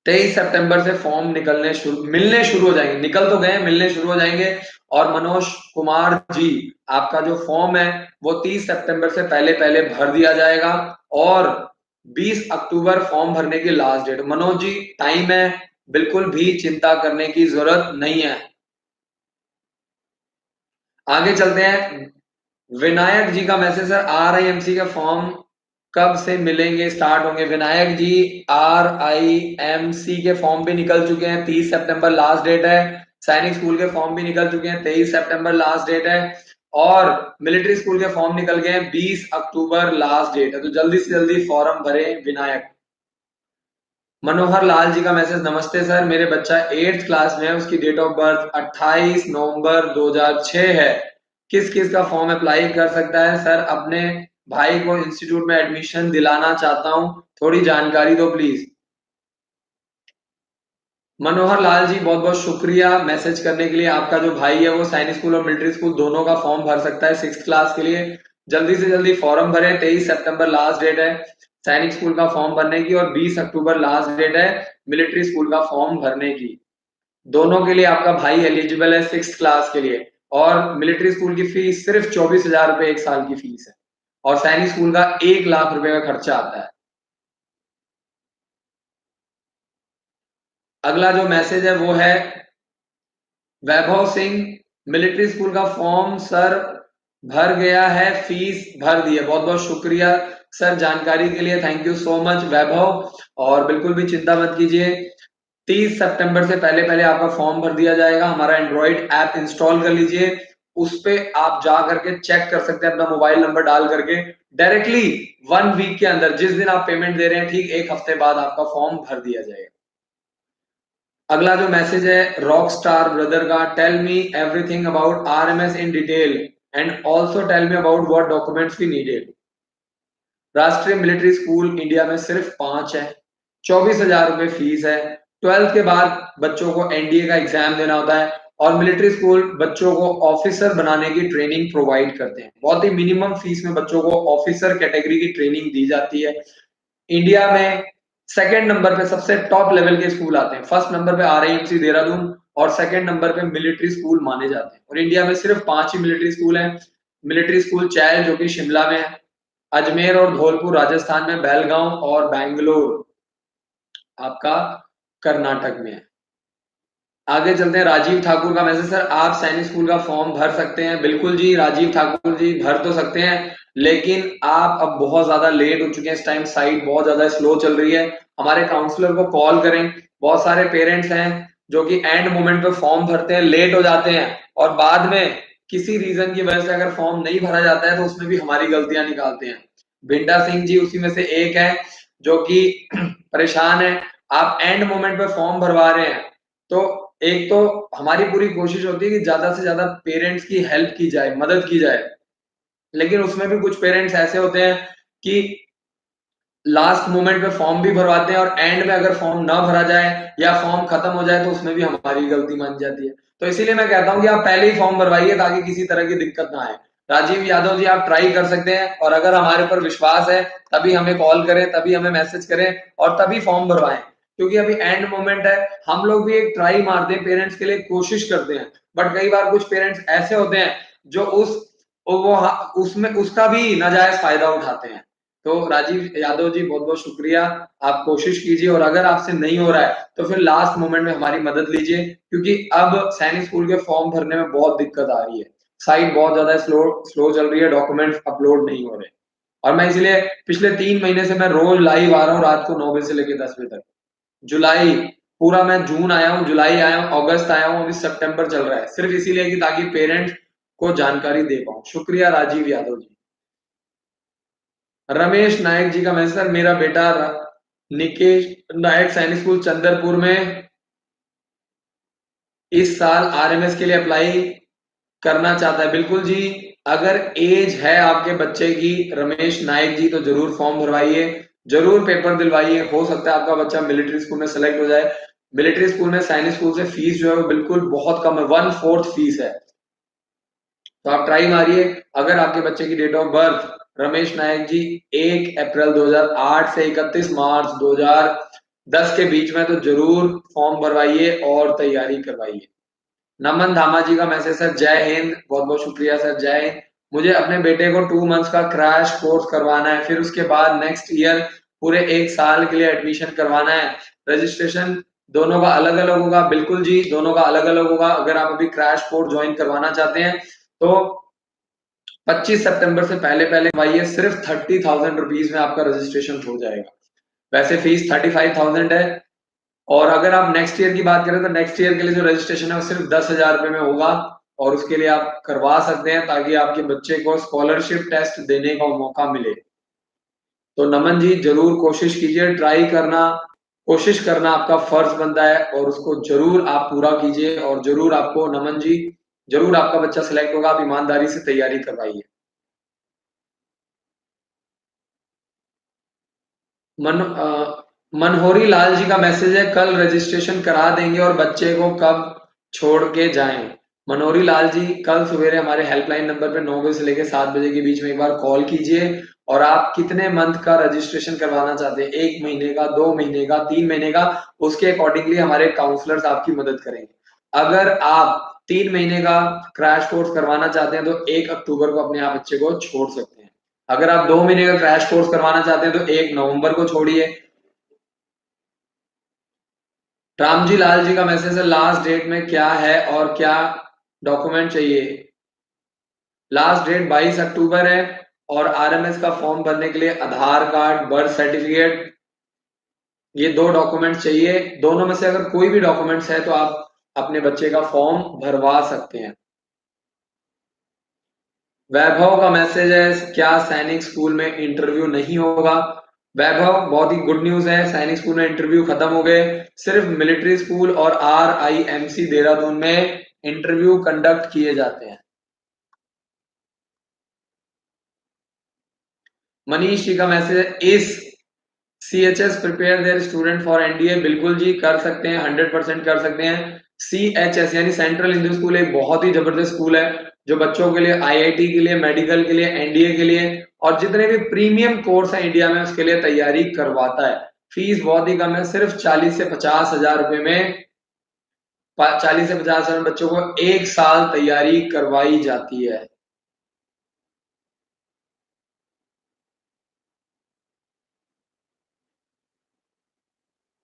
23 सितंबर से फॉर्म मिलने शुरू हो जाएंगे, निकल तो गए, मिलने शुरू हो जाएंगे। और मनोज कुमार जी, आपका जो फॉर्म है वो 30 सितंबर से पहले पहले भर दिया जाएगा और 20 अक्टूबर फॉर्म भरने की last date. Manoj ji time है, बिल्कुल भी चिंता करने की जरूरत नहीं है। आगे चलते हैं। विनायक जी का मैसेज है, RIMC के फॉर्म कब से मिलेंगे, स्टार्ट होंगे? विनायक जी, RIMC के फॉर्म भी निकल चुके हैं, 30 सितंबर लास्ट डेट है। सैनिक स्कूल के फॉर्म भी निकल चुके हैं, 23 सितंबर लास्ट डेट है। और मिलिट्री स्कूल के फॉर्म निकल गए हैं, 20 अक्टूबर लास्ट डेट है। तो जल्दी से जल्दी फॉर्म भरे विनायक। मनोहर लाल जी का मैसेज, नमस्ते सर, मेरे बच्चा 8th क्लास में है, उसकी डेट ऑफ बर्थ 28 नवंबर 2006 है, किस किस का फॉर्म अप्लाई कर सकता है? सर अपने भाई को इंस्टीट्यूट में एडमिशन दिलाना चाहता हूँ, थोड़ी जानकारी दो प्लीज। मनोहर लाल जी, बहुत बहुत शुक्रिया मैसेज करने के लिए। आपका जो भाई है वो सैनिक स्कूल और मिलिट्री स्कूल दोनों का फॉर्म भर सकता है 6th क्लास के लिए। जल्दी से जल्दी फॉर्म भरें, 23 सितंबर लास्ट डेट है सैनिक स्कूल का फॉर्म भरने की और 20 अक्टूबर लास्ट डेट है मिलिट्री स्कूल का फॉर्म भरने की। दोनों के लिए आपका भाई एलिजिबल है 6th क्लास के लिए। और मिलिट्री स्कूल की फीस सिर्फ 24,000 रुपए 1 साल की फीस है और सैनिक स्कूल का 1 लाख रुपए का खर्चा आता है। अगला जो मैसेज है वो है वैभव सिंह, मिलिट्री स्कूल का फॉर्म सर भर गया है, फीस भर दी है। बहुत बहुत शुक्रिया सर जानकारी के लिए, थैंक यू सो मच वैभव। और बिल्कुल भी चिंता मत कीजिए, 30 सितंबर से पहले पहले आपका फॉर्म भर दिया जाएगा। हमारा एंड्रॉइड ऐप इंस्टॉल कर लीजिए, उस पे आप जा करके चेक कर सकते हैं अपना मोबाइल नंबर डाल करके डायरेक्टली 1 वीक के अंदर, जिस दिन आप पेमेंट दे रहे हैं ठीक 1 हफ्ते बाद आपका फॉर्म भर दिया जाएगा। अगला जो मैसेज है रॉक स्टार ब्रदर का, tell me everything about RMS in detail and also tell me about what documents we needed. Rashtriya military school India में सिर्फ 5 है, 24,000 रुपए फीस है। 12th के बाद बच्चों को NDA का एग्जाम देना होता है और मिलिट्री स्कूल बच्चों को ऑफिसर बनाने की ट्रेनिंग प्रोवाइड करते हैं। बहुत ही मिनिमम फीस में बच्चों को ऑफिसर कैटेगरी की ट्रेनिंग दी जाती है। इंडिया में सेकंड नंबर पे सबसे टॉप लेवल के स्कूल आते हैं। फर्स्ट नंबर पे RIMC देहरादून, और सेकंड नंबर पे मिलिट्री स्कूल माने जाते हैं। और इंडिया में सिर्फ 5 ही मिलिट्री स्कूल हैं। मिलिट्री स्कूल चैल जो कि शिमला में है, अजमेर और धौलपुर राजस्थान में, बेलगांव और बैंगलोर आपका कर्नाटक में है। आगे चलते हैं, राजीव ठाकुर का मैसेज, सर आप सैनिक स्कूल का फॉर्म भर सकते हैं। बिल्कुल जी राजीव ठाकुर जी, भर तो सकते हैं, लेकिन आप अब बहुत ज्यादा लेट हो चुके हैं। इस टाइम साइट बहुत ज्यादा स्लो चल रही है। हमारे काउंसलर को कॉल करें। बहुत सारे पेरेंट्स हैं जो कि एंड मोमेंट पे फॉर्म भरते हैं, लेट हो जाते हैं, और बाद में किसी रीजन की वजह से अगर फॉर्म नहीं भरा जाता है तो उसमें भी हमारी गलतियां निकालते हैं। भिंडा सिंह जी उसी में से एक है जो कि परेशान है। आप एंड मोमेंट पे फॉर्म भरवा रहे हैं, तो एक तो हमारी पूरी कोशिश होती है कि ज्यादा से ज्यादा पेरेंट्स की हेल्प की जाए, मदद की जाए, लेकिन उसमें भी कुछ पेरेंट्स ऐसे होते हैं कि लास्ट मोमेंट पे फॉर्म भी भरवाते हैं, और एंड में अगर फॉर्म ना भरा जाए या फॉर्म खत्म हो जाए तो उसमें भी हमारी गलती मान जाती है। तो इसीलिए मैं कहता हूं कि आप पहले ही फॉर्म भरवाइए ताकि किसी तरह की दिक्कत ना आए। राजीव यादव जी आप ट्राई कर सकते हैं, और अगर हमारे ऊपर विश्वास है तभी हमें कॉल करें, तभी हमें मैसेज करें और तभी फॉर्म भरवाएं, क्योंकि अभी एंड मोमेंट है। हम लोग भी एक ट्राई मारते हैं, पेरेंट्स के लिए कोशिश करते हैं, बट कई बार कुछ पेरेंट्स ऐसे होते हैं जो वो उसमें उसका भी नाजायज फायदा उठाते हैं। तो राजीव यादव जी बहुत बहुत शुक्रिया, आप कोशिश कीजिए, और अगर आपसे नहीं हो रहा है तो फिर लास्ट मोमेंट में हमारी मदद लीजिए, क्योंकि अब सैनिक स्कूल के फॉर्म भरने में बहुत दिक्कत आ रही है। साइट बहुत ज्यादा स्लो स्लो चल रही है, डॉक्यूमेंट अपलोड नहीं हो रहे, और मैं इसलिए पिछले 3 महीने से मैं रोज लाइव आ रहा हूँ रात को 9 बजे से लेकर 10 बजे तक। जुलाई पूरा, मैं जून आया हूँ, जुलाई आया हूँ, अगस्त आया हूँ, अभी सितंबर चल रहा है, सिर्फ इसीलिए कि ताकि पेरेंट्स को जानकारी दे पाऊँ। शुक्रिया राजीव यादव जी। रमेश नायक जी का मैसेज, मेरा बेटा निकेश नायक सैनिक स्कूल चंदरपुर में इस साल आरएमएस के लिए अप्लाई करना चाहता है। बिल्कुल जी, अगर एज है आपके बच्चे की रमेश नायक जी तो जरूर फॉर्म भरवाइए, जरूर पेपर दिलवाइए, हो सकता है आपका बच्चा मिलिट्री स्कूल में सेलेक्ट हो जाए। मिलिट्री स्कूल में सैनिक स्कूल से फीस जो है वो बिल्कुल बहुत कम है, 1/4 फीस है। तो आप ट्राई मारिए। अगर आपके बच्चे की डेट ऑफ बर्थ रमेश नायक जी 1 अप्रैल 2008 से 31 मार्च 2010 के बीच में, तो जरूर फॉर्म भरवाइए और तैयारी करवाइए। नमन धामा जी का मैसेज, सर जय हिंद, बहुत बहुत शुक्रिया सर, जय हिंद। मुझे अपने बेटे को 2 मंथ्स का क्रैश कोर्स करवाना है, फिर उसके बाद नेक्स्ट ईयर पूरे 1 साल के लिए एडमिशन करवाना है। रजिस्ट्रेशन दोनों का अलग अलग होगा। बिल्कुल जी, दोनों का अलग अलग होगा। अगर आप अभी क्रैश कोर्स ज्वाइन करवाना चाहते हैं तो 25 सितंबर से पहले पहले करवाइए, सिर्फ 30,000 रुपीज में आपका रजिस्ट्रेशन हो जाएगा। वैसे फीस 35,000 है, और अगर आप नेक्स्ट ईयर की बात करें तो नेक्स्ट ईयर के लिए जो रजिस्ट्रेशन है वो सिर्फ 10,000 रुपए में होगा, और उसके लिए आप करवा सकते हैं ताकि आपके बच्चे को स्कॉलरशिप टेस्ट देने का मौका मिले। तो नमन जी जरूर कोशिश कीजिए, ट्राई करना, कोशिश करना आपका फर्ज बनता है, और उसको जरूर आप पूरा कीजिए, और जरूर आपको नमन जी, जरूर आपका बच्चा सिलेक्ट होगा। आप ईमानदारी से तैयारी करवाइए। मनहोरी लाल जी का मैसेज है, कल रजिस्ट्रेशन करा देंगे और बच्चे को कब छोड़ के जाएं। मनोहरी लाल जी कल सवेरे हमारे हेल्पलाइन नंबर पे 9 बजे से लेकर 7 बजे के बीच में एक बार कॉल कीजिए, और आप कितने मंथ का रजिस्ट्रेशन करवाना चाहते हैं, 1 महीने का, 2 महीने का, 3 महीने का, उसके अकॉर्डिंगली हमारे काउंसलर्स आपकी मदद करेंगे। अगर आप 3 महीने का क्रैश कोर्स करवाना चाहते हैं तो 1 अक्टूबर को अपने आप बच्चे को छोड़ सकते हैं। अगर आप 2 महीने का क्रैश कोर्स करवाना चाहते हैं तो 1 नवंबर को छोड़िए। रामजी लाल जी का मैसेज है, लास्ट डेट में क्या है और क्या डॉक्यूमेंट चाहिए। लास्ट डेट 22 अक्टूबर है, और आरएमएस का फॉर्म भरने के लिए आधार कार्ड, बर्थ सर्टिफिकेट, ये 2 डॉक्यूमेंट चाहिए। दोनों में से अगर कोई भी डॉक्यूमेंट्स है तो आप अपने बच्चे का फॉर्म भरवा सकते हैं। वैभव का मैसेज है, क्या सैनिक स्कूल में इंटरव्यू नहीं होगा। वैभव बहुत ही गुड न्यूज है, सैनिक स्कूल में इंटरव्यू खत्म हो गए, सिर्फ मिलिट्री स्कूल और RIMC देहरादून में इंटरव्यू कंडक्ट किए जाते हैं। मनीष जी का मैसेज है, इस CHS prepare their student for NDA। बिल्कुल जी कर सकते हैं, 100% कर सकते हैं। CHS यानी सेंट्रल हिंदू स्कूल एक बहुत ही जबरदस्त स्कूल है जो बच्चों के लिए IIT के लिए, मेडिकल के लिए, NDA के लिए और जितने भी प्रीमियम कोर्स है इंडिया में उसके लिए तैयारी करवाता है। फीस बहुत ही कम है, सिर्फ 40 से 50 हजार रुपए में 40 से 50 हजार बच्चों को एक साल तैयारी करवाई जाती है।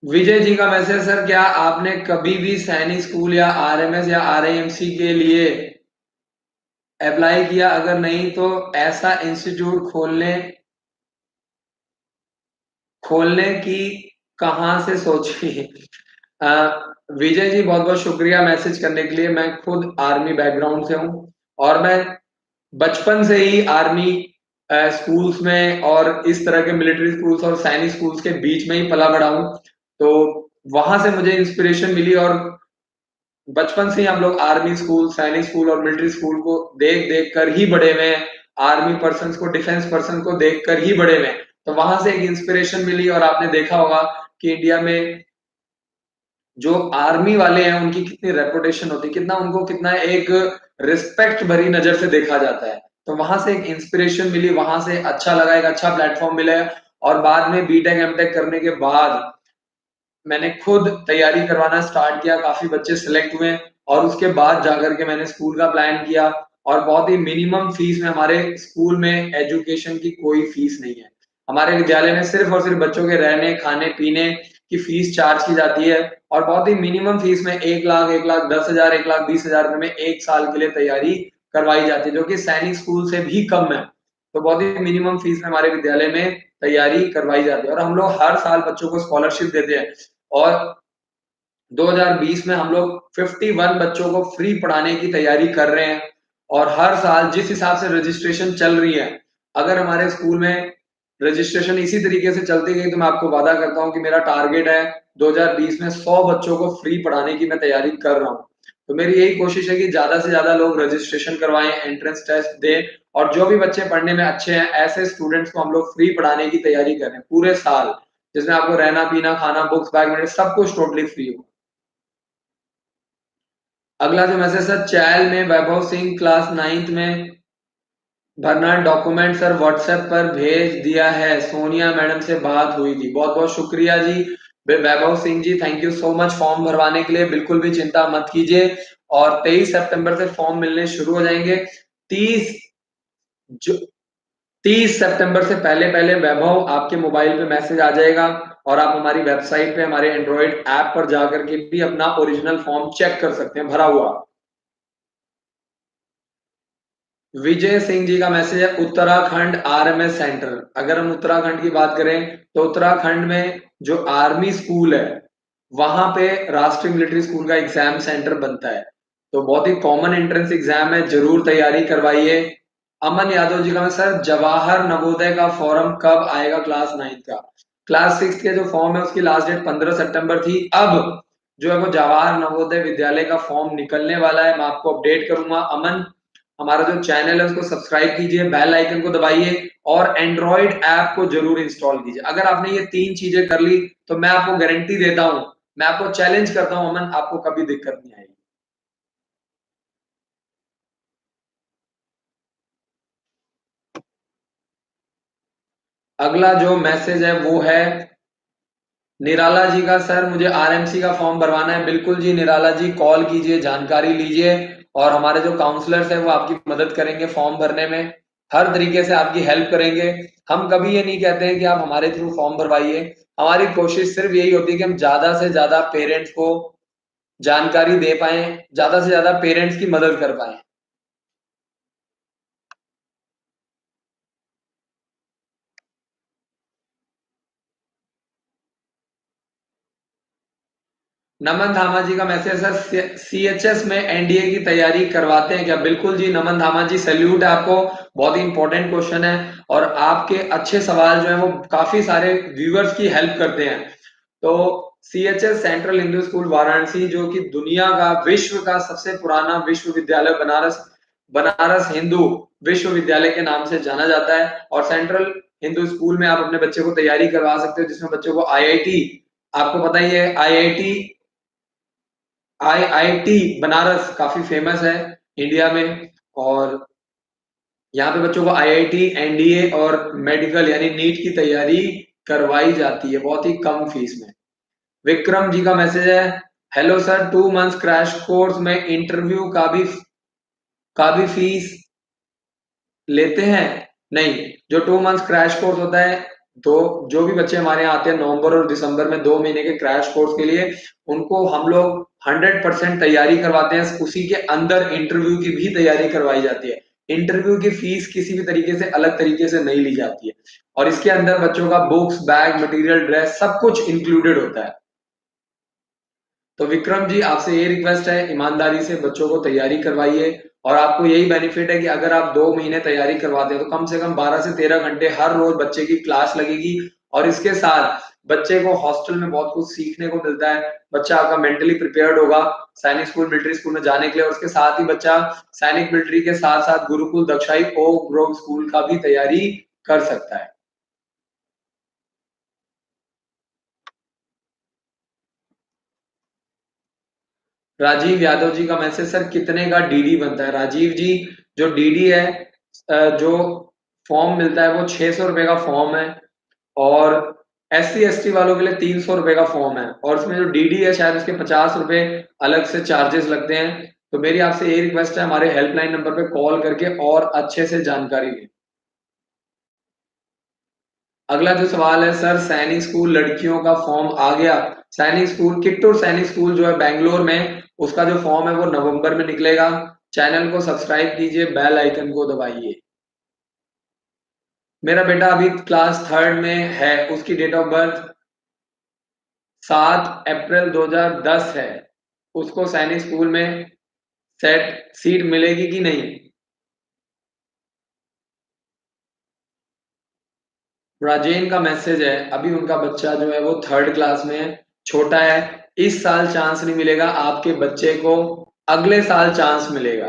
विजय जी का मैसेज, सर क्या आपने कभी भी सैनिक स्कूल या आरएमएस या आरआईएमसी के लिए अप्लाई किया? अगर नहीं तो ऐसा इंस्टीट्यूट खोलने की कहां से सोची? अ, विजय जी बहुत बहुत शुक्रिया मैसेज करने के लिए। मैं खुद आर्मी बैकग्राउंड से हूं और मैं बचपन से ही आर्मी स्कूल्स में और इस तरह के मिलिट्री स्कूल्स और सैनिक स्कूल्स के बीच में ही पला बड़ा हूं। तो वहां से मुझे इंस्पिरेशन मिली और बचपन से ही हम लोग आर्मी स्कूल, सैनिक स्कूल और मिलिट्री स्कूल को देख देख कर ही बड़े हुए हैं। आर्मी पर्सन को, डिफेंस पर्सन को देख कर ही बड़े हुए हैं। तो वहां से एक इंस्पिरेशन मिली और आपने देखा होगा कि इंडिया में जो आर्मी वाले हैं उनकी कितनी रेपुटेशन होती है, कितना उनको कितना एक रिस्पेक्ट भरी नजर से देखा जाता है। तो वहां से एक इंस्पिरेशन मिली, वहां से अच्छा लगा, एक अच्छा प्लेटफॉर्म मिला। और बाद में बीटेक एमटेक करने के बाद मैंने खुद तैयारी करवाना स्टार्ट किया, काफी बच्चे सिलेक्ट हुए और उसके बाद जाकर के मैंने स्कूल का प्लान किया। और बहुत ही मिनिमम फीस में, हमारे स्कूल में एजुकेशन की कोई फीस नहीं है। हमारे विद्यालय में सिर्फ और सिर्फ बच्चों के रहने खाने पीने की फीस चार्ज की जाती है और बहुत ही मिनिमम फीस में 1 लाख, 1 लाख 10 हजार, 1 लाख 20 हजार रुपए में एक साल के लिए तैयारी करवाई जाती है, जो कि सैनिक स्कूल से भी कम है। तो बहुत ही मिनिमम फीस में हमारे विद्यालय में तैयारी करवाई जाती है और हम लोग हर साल बच्चों को स्कॉलरशिप देते हैं। और 2020 में हम लोग 51 बच्चों को फ्री पढ़ाने की तैयारी कर रहे हैं। और हर साल जिस हिसाब से रजिस्ट्रेशन चल रही है, अगर हमारे स्कूल में रजिस्ट्रेशन इसी तरीके से चलती गई तो मैं आपको वादा करता हूं कि मेरा टारगेट है 2020 में 100 बच्चों को फ्री पढ़ाने की मैं तैयारी कर रहा हूं। तो मेरी यही कोशिश है कि ज्यादा से ज्यादा लोग रजिस्ट्रेशन करवाएं, एंट्रेंस टेस्ट दें और जो भी बच्चे पढ़ने में अच्छे हैं ऐसे स्टूडेंट्स को हम लोग फ्री पढ़ाने की तैयारी करें पूरे साल, जिसमें आपको रहना पीना खाना बुक्स बैग में सब कुछ टोटली फ्री हो। अगला जो मैसेज है, चैल में वैभव सिंह क्लास 9th में भरना डॉक्यूमेंट सर व्हाट्सएप पर भेज दिया है, सोनिया मैडम से बात हुई थी। बहुत बहुत शुक्रिया जी Vaibhav Singh ji, thank you so much form भरवाने के लिए। बिल्कुल भी चिंता मत कीजिए और 23 सितंबर से फॉर्म मिलने शुरू हो जाएंगे। 30 जो 30 सितंबर से पहले पहले वैभव आपके मोबाइल पे मैसेज आ जाएगा और आप हमारी वेबसाइट पे, हमारे एंड्रॉइड ऐप पर जाकर के भी अपना ओरिजिनल फॉर्म चेक कर सकते हैं भरा हुआ। विजय सिंह जी का मैसेज है, उत्तराखंड आरएमएस सेंटर। अगर हम उत्तराखंड की बात करें तो उत्तराखंड में जो आर्मी स्कूल है वहां पे राष्ट्रीय मिलिट्री स्कूल का एग्जाम सेंटर बनता है। तो बहुत ही कॉमन एंट्रेंस एग्जाम है, जरूर तैयारी करवाइए। अमन यादव जी का मैं, सर जवाहर नवोदय का फॉर्म कब आएगा क्लास 9th का? क्लास 6 के जो फॉर्म है उसकी लास्ट डेट 15 सितंबर थी। अब जो है वो जवाहर नवोदय विद्यालय का फॉर्म निकलने वाला है, मैं आपको अपडेट करूंगा। अमन, हमारा जो चैनल है उसको सब्सक्राइब कीजिए, बेल आइकन को दबाइए और एंड्रॉइड ऐप को जरूर इंस्टॉल कीजिए। अगर आपने ये 3 चीजें कर ली तो मैं आपको गारंटी देता हूं, मैं आपको चैलेंज करता हूं अमन, आपको कभी दिक्कत नहीं आएगी। अगला जो मैसेज है वो है निराला जी का, सर मुझे आरएमसी का फॉर्म भरवाना है। बिल्कुल जी निराला जी, कॉल कीजिए, जानकारी लीजिए और हमारे जो काउंसलर्स हैं वो आपकी मदद करेंगे फॉर्म भरने में, हर तरीके से आपकी हेल्प करेंगे। हम कभी ये नहीं कहते हैं कि आप हमारे थ्रू फॉर्म भरवाइए, हमारी कोशिश सिर्फ यही होती है कि हम ज्यादा से ज्यादा पेरेंट्स को जानकारी दे पाए, ज्यादा से ज्यादा पेरेंट्स की मदद कर पाए। नमन धामा जी का मैसेज है, सीएचएस में एनडीए की तैयारी करवाते हैं क्या? बिल्कुल जी नमन धामा जी, सैल्यूट है आपको, बहुत ही इंपॉर्टेंट क्वेश्चन है और आपके अच्छे सवाल जो है वो काफी सारे व्यूअर्स की हेल्प करते हैं। तो CHS central Hindu school Varanasi, जो कि दुनिया का, विश्व का सबसे पुराना विश्वविद्यालय, बनारस बनारस हिंदू विश्वविद्यालय के नाम से जाना जाता है। और सेंट्रल हिंदू स्कूल में आप अपने बच्चे को तैयारी करवा सकते हो, जिसमें बच्चों को आईआईटी, आपको पता ही है आईआईटी, आईआईटी बनारस काफी फेमस है इंडिया में। और यहाँ पे बच्चों को आईआईटी, एनडीए और मेडिकल यानी नीट की तैयारी करवाई जाती है बहुत ही कम फीस में। विक्रम जी का मैसेज है, hello sir, 2 months crash course में इंटरव्यू का भी फीस लेते हैं? नहीं, जो 2 मंथ्स क्रैश कोर्स होता है, तो जो भी बच्चे हमारे यहाँ आते हैं नवंबर और दिसंबर में 2 महीने के क्रैश कोर्स के लिए, उनको हम लोग 100% तैयारी करवाते हैं। उसी के अंदर इंटरव्यू की भी तैयारी करवाई जाती है। इंटरव्यू की फीस किसी भी तरीके से अलग तरीके से नहीं ली जाती है, और इसके अंदर बच्चों का बुक्स, बैग, मटेरियल, ड्रेस सब कुछ इंक्लूडेड होता है। तो विक्रम जी, आपसे ये रिक्वेस्ट है, ईमानदारी से बच्चों को तैयारी करवाइए। और आपको यही बेनिफिट है कि अगर आप 2 महीने तैयारी करवाते हैं तो कम से कम 12 से 13 घंटे हर रोज बच्चे की क्लास लगेगी। और इसके साथ बच्चे को हॉस्टल में बहुत कुछ सीखने को मिलता है। बच्चा आपका मेंटली प्रिपेयर्ड होगा सैनिक स्कूल, मिलिट्री स्कूल में जाने के लिए, और उसके साथ ही बच्चा सैनिक मिलिट्री के साथ साथ गुरुकुल, दक्षाई, ओक ग्रोव स्कूल का भी तैयारी कर सकता है। राजीव यादव जी का मैसेज, सर कितने का डीडी बनता है? राजीव जी, जो डीडी है, जो फॉर्म मिलता है वो 600 रुपए का फॉर्म है। और एससी एसटी वालों के लिए 300 रुपए का फॉर्म है, और उसमें जो डीडी है शायद उसके 50 रुपए अलग से चार्जेस लगते हैं। तो मेरी आपसे यही रिक्वेस्ट है, हमारे हेल्पलाइन नंबर पे कॉल करके और अच्छे से जानकारी लें। अगला जो सवाल है, सर सैनिक स्कूल लड़कियों का फॉर्म आ गया? सैनिक स्कूल, किट्टूर सैनिक स्कूल जो है बेंगलोर में, उसका जो फॉर्म है वो नवंबर में निकलेगा। चैनल को सब्सक्राइब कीजिए, बेल आइकन को दबाइए। मेरा बेटा अभी क्लास थर्ड में है, उसकी डेट ऑफ बर्थ 7 अप्रैल 2010 है। उसको सैनिक स्कूल में सेट सीट मिलेगी कि नहीं? राजेन का मैसेज है, अभी उनका बच्चा जो है वो थर्ड क्लास में है, छोटा है। इस साल चांस नहीं मिलेगा, आपके बच्चे को अगले साल चांस मिलेगा।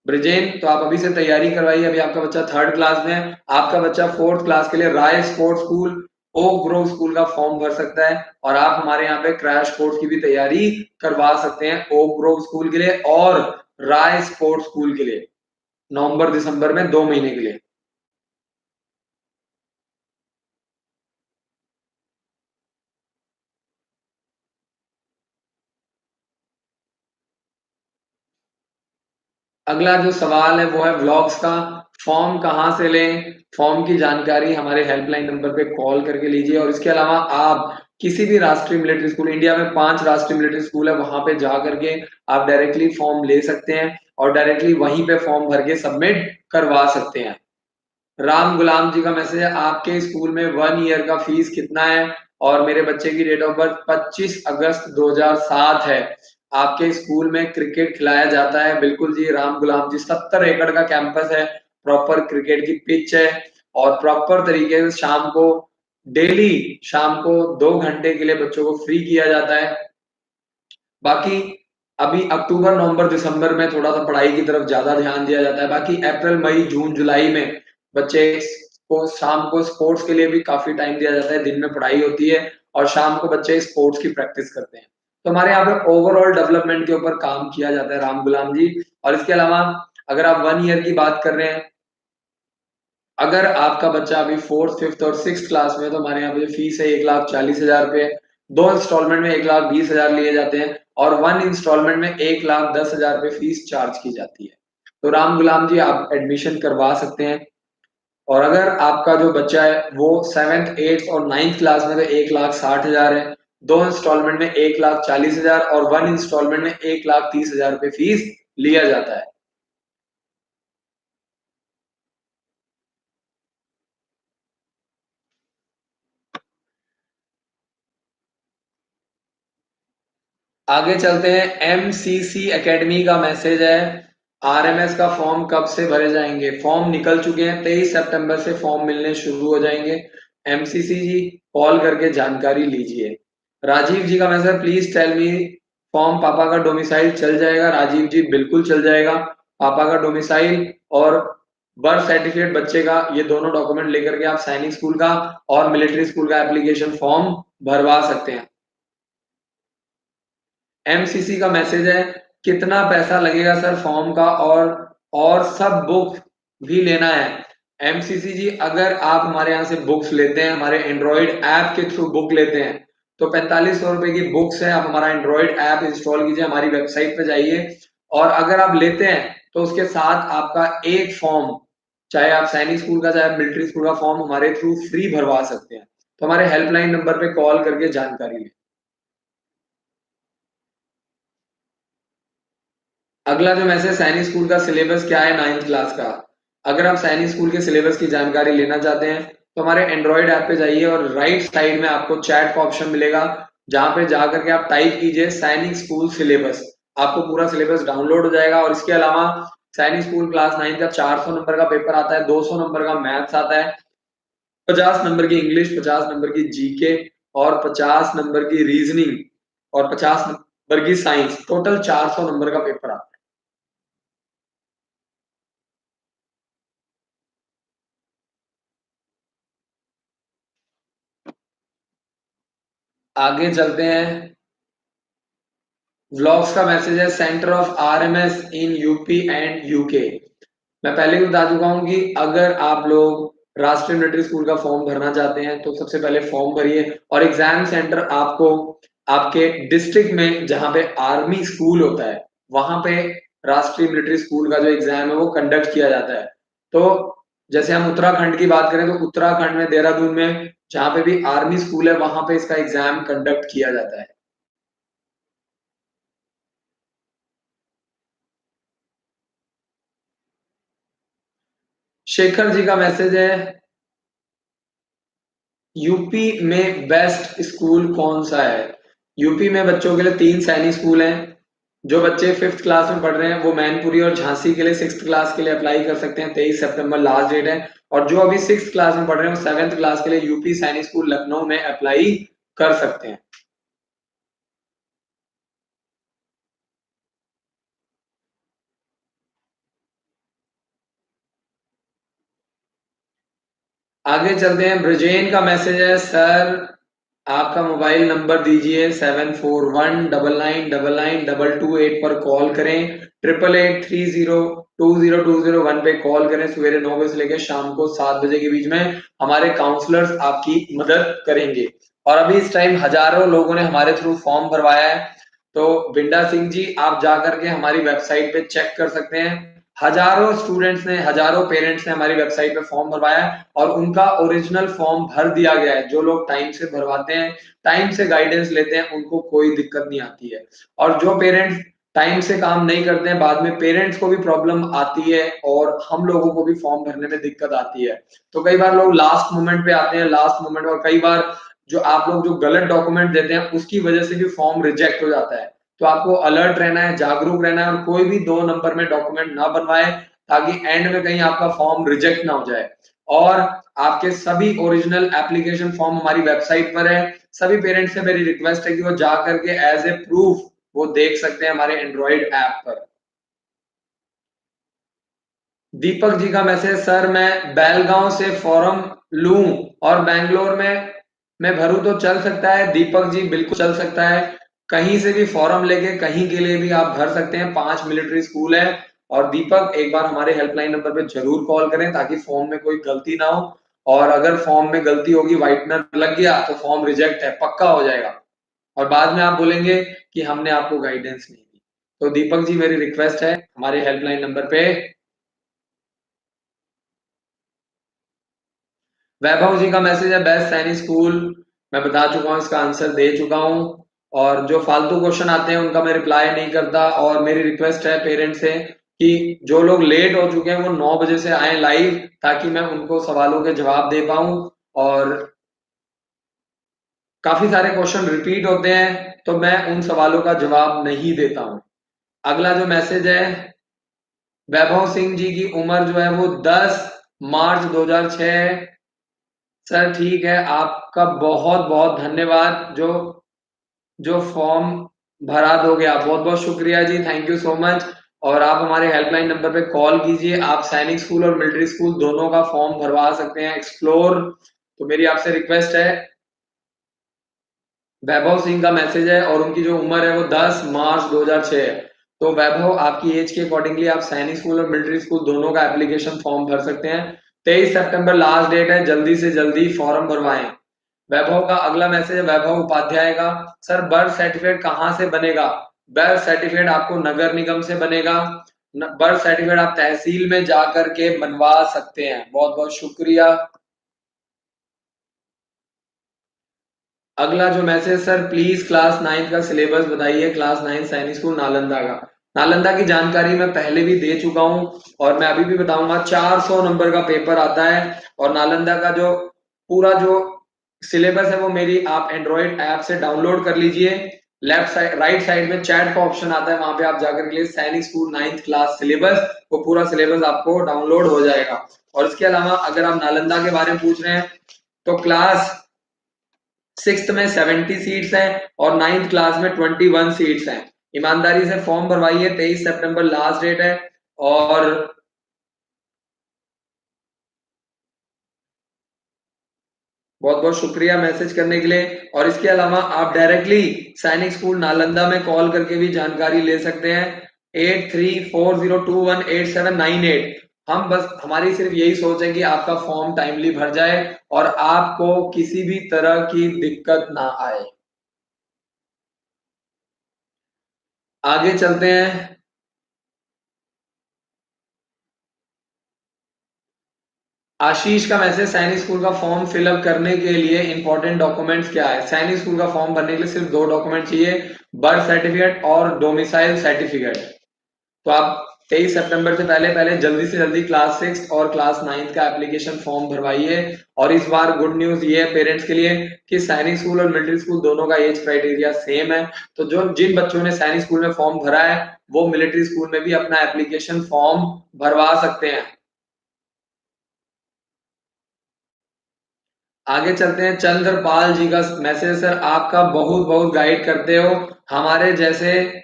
ब्रिजेन, तो आप अभी से तैयारी करवाइए। अभी आपका बच्चा थर्ड क्लास में है, आपका बच्चा फोर्थ क्लास के लिए Rai sports school, Oak Grove school का फॉर्म भर सकता है। और आप हमारे यहाँ पे क्रैश कोर्स की भी तैयारी करवा सकते हैं, ओक ग्रोव स्कूल के लिए और राय स्पोर्ट्स स्कूल के लिए, नवंबर दिसंबर में 2 महीने के लिए। अगला जो सवाल है वो है व्लॉग्स का, फॉर्म कहाँ से लें? फॉर्म की जानकारी हमारे हेल्पलाइन नंबर पे कॉल करके लीजिए। और इसके अलावा आप किसी भी राष्ट्रीय मिलिट्री स्कूल, इंडिया में 5 राष्ट्रीय मिलिट्री स्कूल है, वहां पे जा करके आप डायरेक्टली फॉर्म ले सकते हैं और डायरेक्टली वहीं पे फॉर्म भर के सबमिट करवा सकते हैं। राम गुलाम जी का मैसेज है, आपके स्कूल में 1 ईयर का फीस कितना है? और मेरे बच्चे की डेट ऑफ बर्थ 25 अगस्त 2007 है। आपके स्कूल में क्रिकेट खिलाया जाता है? बिल्कुल जी राम गुलाम जी, 70 एकड़ का कैंपस है, प्रॉपर क्रिकेट की पिच है, और प्रॉपर तरीके से शाम को, डेली शाम को 2 घंटे के लिए बच्चों को फ्री किया जाता है। बाकी अभी अक्टूबर, नवंबर, दिसंबर में थोड़ा-सा पढ़ाई की तरफ ज़्यादा ध्यान दिया जाता है। बाकी अप्रैल, मई, जून, जुलाई में बच्चे को शाम को स्पोर्ट्स के लिए भी काफ़ी टाइम दिया जाता है। दिन में पढ़ाई होती है और शाम को बच्चे स्पोर्ट्स की प्रैक्टिस करते हैं। तो हमारे यहाँ पे ओवरऑल डेवलपमेंट के ऊपर काम किया जाता है राम गुलाम जी। और इसके अलावा अगर आप 1 ईयर की बात कर रहे हैं, अगर आपका बच्चा अभी 4th, 5th और 6th क्लास में है, तो हमारे यहाँ पे जो फीस है 1,40,000 रुपए, 2 इंस्टॉलमेंट में 1,20,000 लिए जाते हैं, और 1 इंस्टॉलमेंट में 1,10,000 रुपए फीस चार्ज की जाती है। तो राम गुलाम जी, आप एडमिशन करवा सकते हैं। और अगर आपका जो बच्चा है वो 7th, 8th और 9th क्लास में, तो 1,60,000 है, 2 इंस्टॉलमेंट में 1,40,000 और 1 इंस्टॉलमेंट में 1,30,000 रुपए फीस लिया जाता है। आगे चलते हैं, एमसीसी एकेडमी का मैसेज है, आरएमएस का फॉर्म कब से भरे जाएंगे? फॉर्म निकल चुके हैं, 23 सितंबर से फॉर्म मिलने शुरू हो जाएंगे। एमसीसी जी, कॉल करके जानकारी लीजिए। राजीव जी का message, please tell me, form पापा का डोमिसाइल चल जाएगा? राजीव जी, बिल्कुल चल जाएगा। पापा का डोमिसाइल और बर्थ सर्टिफिकेट बच्चे का, ये दोनों डॉक्यूमेंट लेकर के आप सैनिक स्कूल का और मिलिट्री स्कूल का एप्लीकेशन फॉर्म भरवा सकते हैं। एमसीसी का मैसेज है, कितना पैसा लगेगा सर फॉर्म का, और सब बुक भी लेना है? एमसीसी जी, अगर आप हमारे यहाँ से बुक्स लेते हैं, हमारे एंड्रॉइड ऐप के थ्रू बुक लेते हैं, तो 4500 रुपए की बुक्स है। आप हमारा एंड्रॉइड ऐप इंस्टॉल कीजिए, हमारी वेबसाइट पे जाइए और अगर आप लेते हैं तो उसके साथ आपका एक फॉर्म, चाहे आप सैनिक स्कूल का चाहे मिलिट्री स्कूल का फॉर्म हमारे थ्रू फ्री भरवा सकते हैं। तो हमारे हेल्पलाइन नंबर पे कॉल करके जानकारी लें। अगला जो मैसेज, सैनिक स्कूल का सिलेबस क्या है 9th क्लास का। अगर आप सैनिक स्कूल के सिलेबस की जानकारी लेना चाहते हैं तो हमारे एंड्रॉइड ऐप पे जाइए और राइट साइड में आपको चैट का ऑप्शन मिलेगा, जहां पे जाकर के आप टाइप कीजिए सैनिक स्कूल सिलेबस। आपको पूरा सिलेबस डाउनलोड हो जाएगा। और इसके अलावा सैनिक स्कूल क्लास 9 का 400 नंबर का पेपर आता है, 200 नंबर का मैथ्स आता है, 50 नंबर की इंग्लिश, 50 नंबर की जीके और 50 नंबर की रीजनिंग और 50 नंबर की साइंस, टोटल 400 नंबर का पेपर आता है। आगे चलते हैं। व्लॉग्स का मैसेज है, centre of RMS in UP and UK. मैं पहले भी बता चुका हूं कि अगर आप लोग राष्ट्रीय मिलिट्री स्कूल का फॉर्म भरना चाहते हैं तो सबसे पहले फॉर्म भरिए और एग्जाम सेंटर आपको आपके डिस्ट्रिक्ट में जहां पे आर्मी स्कूल होता है वहां पे राष्ट्रीय मिलिट्री स्कूल का जो एग्जाम है वो कंडक्ट किया जाता है। तो जैसे हम उत्तराखंड की बात करें तो उत्तराखंड में देहरादून में जहां पे भी आर्मी स्कूल है वहां पे इसका एग्जाम कंडक्ट किया जाता है। शेखर जी का मैसेज है, यूपी में बेस्ट स्कूल कौन सा है। यूपी में बच्चों के लिए 3 सैनिक स्कूल हैं। जो बच्चे 5th क्लास में पढ़ रहे हैं वो मैनपुरी और झांसी के लिए 6th क्लास के लिए अप्लाई कर सकते हैं, 23 सितंबर लास्ट डेट है। और जो अभी 6th क्लास में पढ़ रहे हैं वो 7th क्लास के लिए यूपी सैनिक स्कूल लखनऊ में अप्लाई कर सकते हैं। आगे चलते हैं। ब्रजेन का मैसेज है, सर आपका मोबाइल नंबर दीजिए, 7419999228 पर कॉल करें, 8883020201 पे कॉल करें। सवेरे 9 बजे से लेकर शाम को 7 बजे के बीच में हमारे काउंसलर्स आपकी मदद करेंगे। और अभी इस टाइम हजारों लोगों ने हमारे थ्रू फॉर्म भरवाया है। तो बिंडा सिंह जी, आप जाकर के हमारी वेबसाइट पे चेक कर सकते हैं। हजारों स्टूडेंट्स ने, हजारों पेरेंट्स ने हमारी वेबसाइट पे फॉर्म भरवाया है और उनका ओरिजिनल फॉर्म भर दिया गया है। जो लोग टाइम से भरवाते हैं, टाइम से गाइडेंस लेते हैं, उनको कोई दिक्कत नहीं आती है। और जो पेरेंट्स टाइम से काम नहीं करते हैं, बाद में पेरेंट्स को भी प्रॉब्लम आती है और हम लोगों को भी फॉर्म भरने में दिक्कत आती है। तो कई बार लोग लास्ट मोमेंट पे आते हैं, लास्ट मोमेंट, और कई बार जो आप लोग जो गलत डॉक्यूमेंट देते हैं उसकी वजह से भी फॉर्म रिजेक्ट हो जाता है। तो आपको अलर्ट रहना है, जागरूक रहना है और कोई भी 2 नंबर में डॉक्यूमेंट ना बनवाए, ताकि एंड में कहीं आपका फॉर्म रिजेक्ट ना हो जाए। और आपके सभी ओरिजिनल एप्लीकेशन फॉर्म हमारी वेबसाइट पर है। सभी पेरेंट्स से मेरी रिक्वेस्ट है कि वो जा करके एज ए प्रूफ वो देख सकते हैं हमारे एंड्रॉइड ऐप पर। दीपक जी का मैसेज, सर मैं बेलगांव से फॉर्म लूं और बैंगलोर में मैं भरूं तो चल सकता है। दीपक जी बिल्कुल चल सकता है, कहीं से भी फॉर्म लेके कहीं के लिए भी आप भर सकते हैं। 5 मिलिट्री स्कूल है। और दीपक एक बार हमारे हेल्पलाइन नंबर पे जरूर कॉल करें ताकि फॉर्म में कोई गलती ना हो। और अगर फॉर्म में गलती होगी, व्हाइटनर लग गया तो फॉर्म रिजेक्ट है, पक्का हो जाएगा और बाद में आप बोलेंगे कि हमने आपको गाइडेंस नहीं दी। तो दीपक जी, मेरी रिक्वेस्ट है हमारे हेल्पलाइन नंबर पे। वैभव जी का मैसेज है, बेस्ट सैनिक स्कूल। मैं बता चुका हूँ, इसका आंसर दे चुका हूँ। और जो फालतू क्वेश्चन आते हैं उनका मैं रिप्लाई नहीं करता। और मेरी रिक्वेस्ट है पेरेंट्स से कि जो लोग लेट हो चुके हैं वो 9 बजे से आए लाइव, ताकि मैं उनको सवालों के जवाब दे पाऊं। और काफी सारे क्वेश्चन रिपीट होते हैं तो मैं उन सवालों का जवाब नहीं देता हूं। अगला जो मैसेज है, वैभव सिंह जी की उम्र जो है वो 10 मार्च 2006 है। सर ठीक है, आपका बहुत बहुत धन्यवाद। जो जो फॉर्म भरा दोगे आप, बहुत बहुत शुक्रिया जी, थैंक यू सो मच। और आप हमारे हेल्पलाइन नंबर पे कॉल कीजिए। आप सैनिक स्कूल और मिलिट्री स्कूल दोनों का फॉर्म भरवा सकते हैं, एक्सप्लोर। तो मेरी आपसे रिक्वेस्ट है। वैभव सिंह का मैसेज है और उनकी जो उम्र है वो 10 मार्च 2006 है। तो वैभव, आपकी एज के अकॉर्डिंगली आप सैनिक स्कूल और मिलिट्री स्कूल दोनों का एप्लीकेशन फॉर्म भर सकते हैं। 23 सितंबर लास्ट डेट है, जल्दी से जल्दी फॉर्म भरवाएं। वैभव का अगला मैसेज है वैभव उपाध्याय का, सर बर्थ सर्टिफिकेट कहाँ से बनेगा? बर्थ सर्टिफिकेट आपको नगर निगम से बनेगा। बर्थ सर्टिफिकेट आप तहसील में जाकर के बनवा सकते हैं। बहुत बहुत शुक्रिया। अगला जो मैसेज, सर प्लीज क्लास 9 का सिलेबस बताइए, क्लास 9 सैनिक स्कूल नालंदा का। नालंदा की जानकारी मैं पहले भी दे चुका हूं और मैं अभी भी बताऊंगा। 400 नंबर का पेपर आता है और नालंदा का जो पूरा जो सिलेबस है वो मेरी आप एंड्रॉइड ऐप से डाउनलोड कर लीजिए। लेफ्ट साइड राइट साइड में चैट का ऑप्शन आता है, वहां पे आप जाकर के लिए सैनिक स्कूल 9th क्लास सिलेबस, वो पूरा सिलेबस आपको डाउनलोड हो जाएगा। और इसके अलावा अगर आप नालंदा के बारे में पूछ रहे हैं तो क्लास 6th में 70 सीट्स हैं और 9th क्लास में 21 सीट्स हैं। ईमानदारी से फॉर्म भरवाइए, 23 सितंबर लास्ट डेट है। और बहुत बहुत शुक्रिया मैसेज करने के लिए। और इसके अलावा आप डायरेक्टली सैनिक स्कूल नालंदा में कॉल करके भी जानकारी ले सकते हैं, 8340218798। हम बस हमारी सिर्फ यही सोच है कि आपका फॉर्म टाइमली भर जाए और आपको किसी भी तरह की दिक्कत ना आए। आगे चलते हैं। आशीष का मैसेज, सैनिक स्कूल का फॉर्म फिलअप करने के लिए इंपॉर्टेंट डॉक्यूमेंट्स क्या है? सैनिक स्कूल का फॉर्म भरने के लिए सिर्फ दो डॉक्यूमेंट चाहिए, बर्थ सर्टिफिकेट और डोमिसाइल सर्टिफिकेट। तो आप 23 सितंबर से पहले पहले जल्दी से जल्दी क्लास 6 और क्लास 9 का एप्लीकेशन फॉर्म भरवाइए। और इस बार गुड न्यूज ये है पेरेंट्स के लिए कि सैनिक स्कूल और मिलिट्री स्कूल दोनों का एज क्राइटेरिया सेम है। तो जो जिन बच्चों ने सैनिक स्कूल में फॉर्म भरा है वो मिलिट्री स्कूल में भी अपना एप्लीकेशन फॉर्म भरवा सकते हैं। आगे चलते हैं। चंद्रपाल जी का मैसेज, सर आपका बहुत बहुत गाइड करते हो हमारे जैसे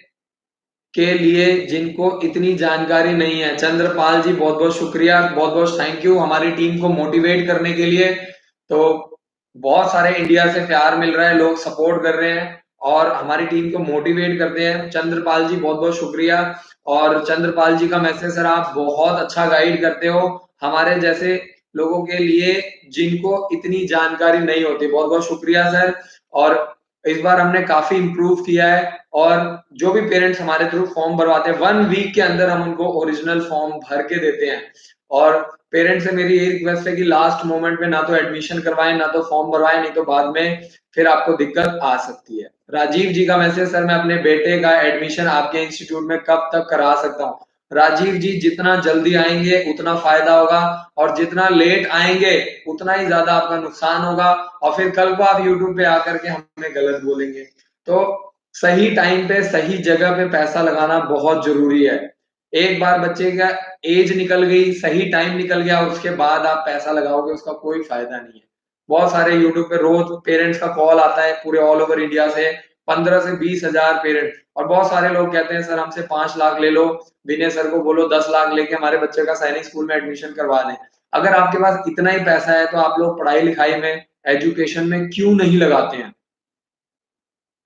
के लिए जिनको इतनी जानकारी नहीं है। चंद्रपाल जी बहुत बहुत शुक्रिया, बहुत बहुत थैंक यू हमारी टीम को मोटिवेट करने के लिए। तो बहुत सारे इंडिया से प्यार मिल रहा है, लोग सपोर्ट कर रहे हैं और हमारी टीम को मोटिवेट करते हैं। चंद्रपाल जी बहुत बहुत शुक्रिया। और चंद्रपाल जी का मैसेज, सर आप बहुत अच्छा गाइड करते हो हमारे जैसे लोगों के लिए जिनको इतनी जानकारी नहीं होती। बहुत बहुत शुक्रिया सर। और इस बार हमने काफी इम्प्रूव किया है और जो भी पेरेंट्स हमारे थ्रू फॉर्म भरवाते हैं 1 वीक के अंदर हम उनको ओरिजिनल फॉर्म भर के देते हैं। और पेरेंट्स से मेरी यही रिक्वेस्ट है कि लास्ट मोमेंट में ना तो एडमिशन करवाएं ना तो फॉर्म भरवाएं, नहीं तो बाद में फिर आपको दिक्कत आ सकती है। राजीव जी का मैसेज, सर मैं अपने बेटे का एडमिशन आपके इंस्टीट्यूट में कब तक करा सकता हूँ? राजीव जी जितना जल्दी आएंगे उतना फायदा होगा और जितना लेट आएंगे उतना ही ज्यादा आपका नुकसान होगा और फिर कल को आप यूट्यूब पे आकर के हमें गलत बोलेंगे। तो सही टाइम पे सही जगह पे पैसा लगाना बहुत जरूरी है। एक बार बच्चे का एज निकल गई, सही टाइम निकल गया, उसके बाद आप पैसा लगाओगे उसका कोई फायदा नहीं है। बहुत सारे यूट्यूब पे रोज पेरेंट्स का कॉल आता है पूरे ऑल ओवर इंडिया से, 15 से 20 हजार पेरेंट, और बहुत सारे लोग कहते हैं सर हमसे 5 लाख ले लो, विनय सर को बोलो 10 लाख लेके हमारे बच्चे का सैनिक स्कूल में एडमिशन करवा लें। अगर आपके पास इतना ही पैसा है तो आप लोग पढ़ाई लिखाई में एजुकेशन में क्यों नहीं लगाते हैं?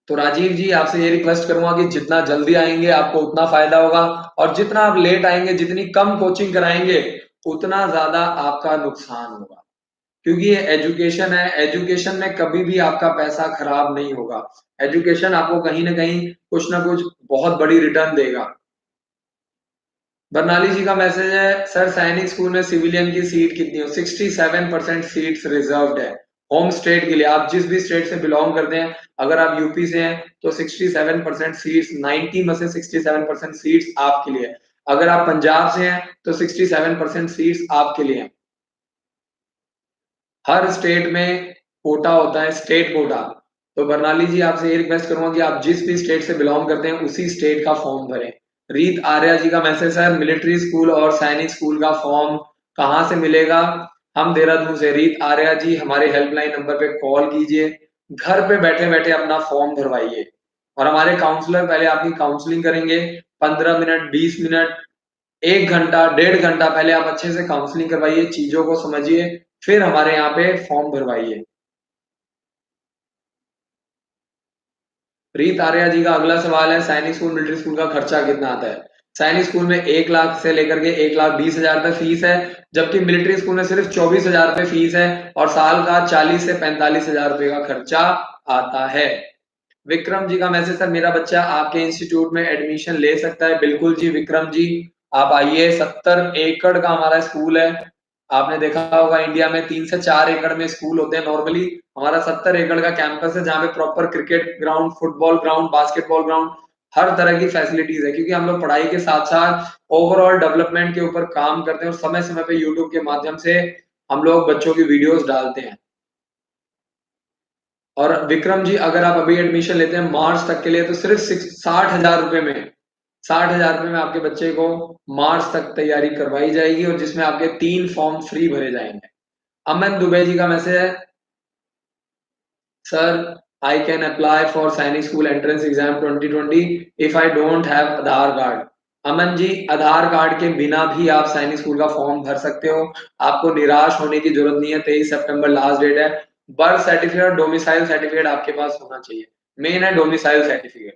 तो राजीव जी आपसे ये रिक्वेस्ट करूंगा कि जितना जल्दी आएंगे आपको उतना फायदा होगा और जितना आप लेट आएंगे जितनी कम कोचिंग कराएंगे उतना ज्यादा आपका नुकसान होगा। क्योंकि ये एजुकेशन है, एजुकेशन में कभी भी आपका पैसा खराब नहीं होगा। एजुकेशन आपको कहीं ना कहीं कुछ ना कुछ बहुत बड़ी रिटर्न देगा। बरनाली जी का मैसेज है, सर सैनिक स्कूल में सिविलियन की सीट कितनी हो? 67% सीट्स रिजर्व्ड है होम स्टेट के लिए। आप जिस भी स्टेट से बिलोंग करते हैं, अगर आप यूपी से हैं तो 67% सीट्स, 90 में से 67% सीट्स आपके लिए। अगर आप पंजाब से हैं तो 67% सीट्स आपके लिए हैं। हर स्टेट में कोटा होता है, स्टेट कोटा। तो बरनाली जी आपसे ये रिक्वेस्ट करूंगा कि आप जिस भी स्टेट से बिलोंग करते हैं उसी स्टेट का फॉर्म भरें। रीत आर्या जी का मैसेज है, मिलिट्री स्कूल और सैनिक स्कूल का फॉर्म कहाँ से मिलेगा? हम देहरादून से। रीत आर्या जी हमारे हेल्पलाइन नंबर पे कॉल कीजिए, घर पे बैठे बैठे अपना फॉर्म भरवाइए और हमारे काउंसलर पहले आपकी काउंसलिंग करेंगे। 15 मिनट, 20 मिनट, 1 घंटा, 1.5 घंटा पहले आप अच्छे से काउंसलिंग करवाइए, चीजों को समझिए, फिर हमारे यहाँ पे फॉर्म भरवाइए। रीत आर्या जी का अगला सवाल है, सैनिक स्कूल मिलिट्री स्कूल का खर्चा कितना आता है? सैनिक स्कूल में 1 लाख से लेकर के 1,20,000 रुपए फीस है, जबकि मिलिट्री स्कूल में सिर्फ 24,000 रुपए फीस है और साल का 40 से 45,000 रुपए का खर्चा आता है। विक्रम जी का मैसेज, सर मेरा बच्चा आपके इंस्टीट्यूट में एडमिशन ले सकता है? बिल्कुल जी विक्रम जी, आप आइए। 70 एकड़ का हमारा स्कूल है। आपने देखा होगा इंडिया में 3 से 4 एकड़ में स्कूल होते हैं नॉर्मली। हमारा 70 एकड़ का कैंपस है जहाँ पे proper cricket ground, football ground, basketball ground, हर तरह की फैसिलिटीज है, क्योंकि हम लोग पढ़ाई के साथ साथ ओवरऑल डेवलपमेंट के ऊपर काम करते हैं और समय समय पे यूट्यूब के माध्यम से हम लोग बच्चों की वीडियोस डालते हैं। और विक्रम जी, अगर आप अभी एडमिशन लेते हैं मार्च तक के लिए तो सिर्फ 60,000 रुपए में, 60,000 रुपए में आपके बच्चे को मार्च तक तैयारी करवाई जाएगी और जिसमें आपके 3 फॉर्म फ्री भरे जाएंगे। अमन दुबे जी का मैसेज है, sir I can apply for Sainik school entrance exam 2020 if I don't have Aadhaar card. Aman ji, Aadhaar card के बिना भी आप सैनिक स्कूल का फॉर्म भर सकते हो। आपको निराश होने की जरूरत नहीं है। 23 सितंबर लास्ट डेट है। बर्थ सर्टिफिकेट और डोमिसाइल सर्टिफिकेट आपके पास होना चाहिए। मेन है डोमिसाइल सर्टिफिकेट।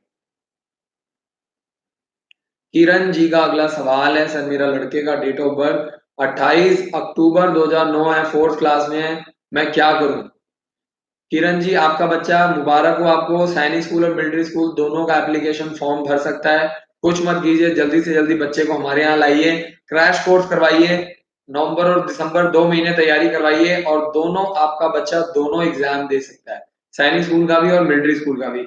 किरण जी का अगला सवाल है, सर मेरा लड़के का डेट ऑफ बर्थ 28 अक्टूबर 2009 है, 4th क्लास में है, मैं क्या करूं? किरण जी, आपका बच्चा मुबारक हो आपको। सैनिक स्कूल और मिलिट्री स्कूल दोनों का एप्लीकेशन फॉर्म भर सकता है। कुछ मत कीजिए, जल्दी से जल्दी बच्चे को हमारे यहाँ लाइए, क्रैश कोर्स करवाइए, नवंबर और दिसंबर 2 महीने तैयारी करवाइए और दोनों आपका बच्चा दोनों एग्जाम दे सकता है, सैनिक स्कूल का भी और मिलिट्री स्कूल का भी।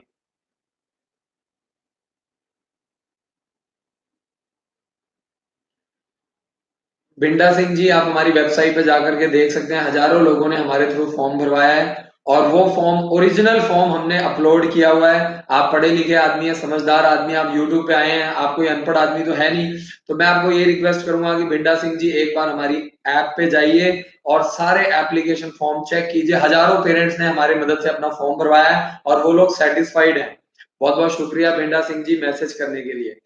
बिंडा सिंह जी, आप हमारी वेबसाइट पे जाकर के देख सकते हैं, हजारों लोगों ने हमारे थ्रू फॉर्म भरवाया है और वो फॉर्म, ओरिजिनल फॉर्म हमने अपलोड किया हुआ है। आप पढ़े लिखे आदमी है, समझदार आदमी, आप यूट्यूब पे आए हैं, आप कोई अनपढ़ आदमी तो है नहीं। तो मैं आपको ये रिक्वेस्ट करूंगा कि बिंडा सिंह जी एक बार हमारी ऐप पे जाइए और सारे एप्लीकेशन फॉर्म चेक कीजिए। हजारों पेरेंट्स ने हमारी मदद से अपना फॉर्म भरवाया है और वो लोग सेटिस्फाइड है। बहुत बहुत शुक्रिया बिंडा सिंह जी मैसेज करने के लिए।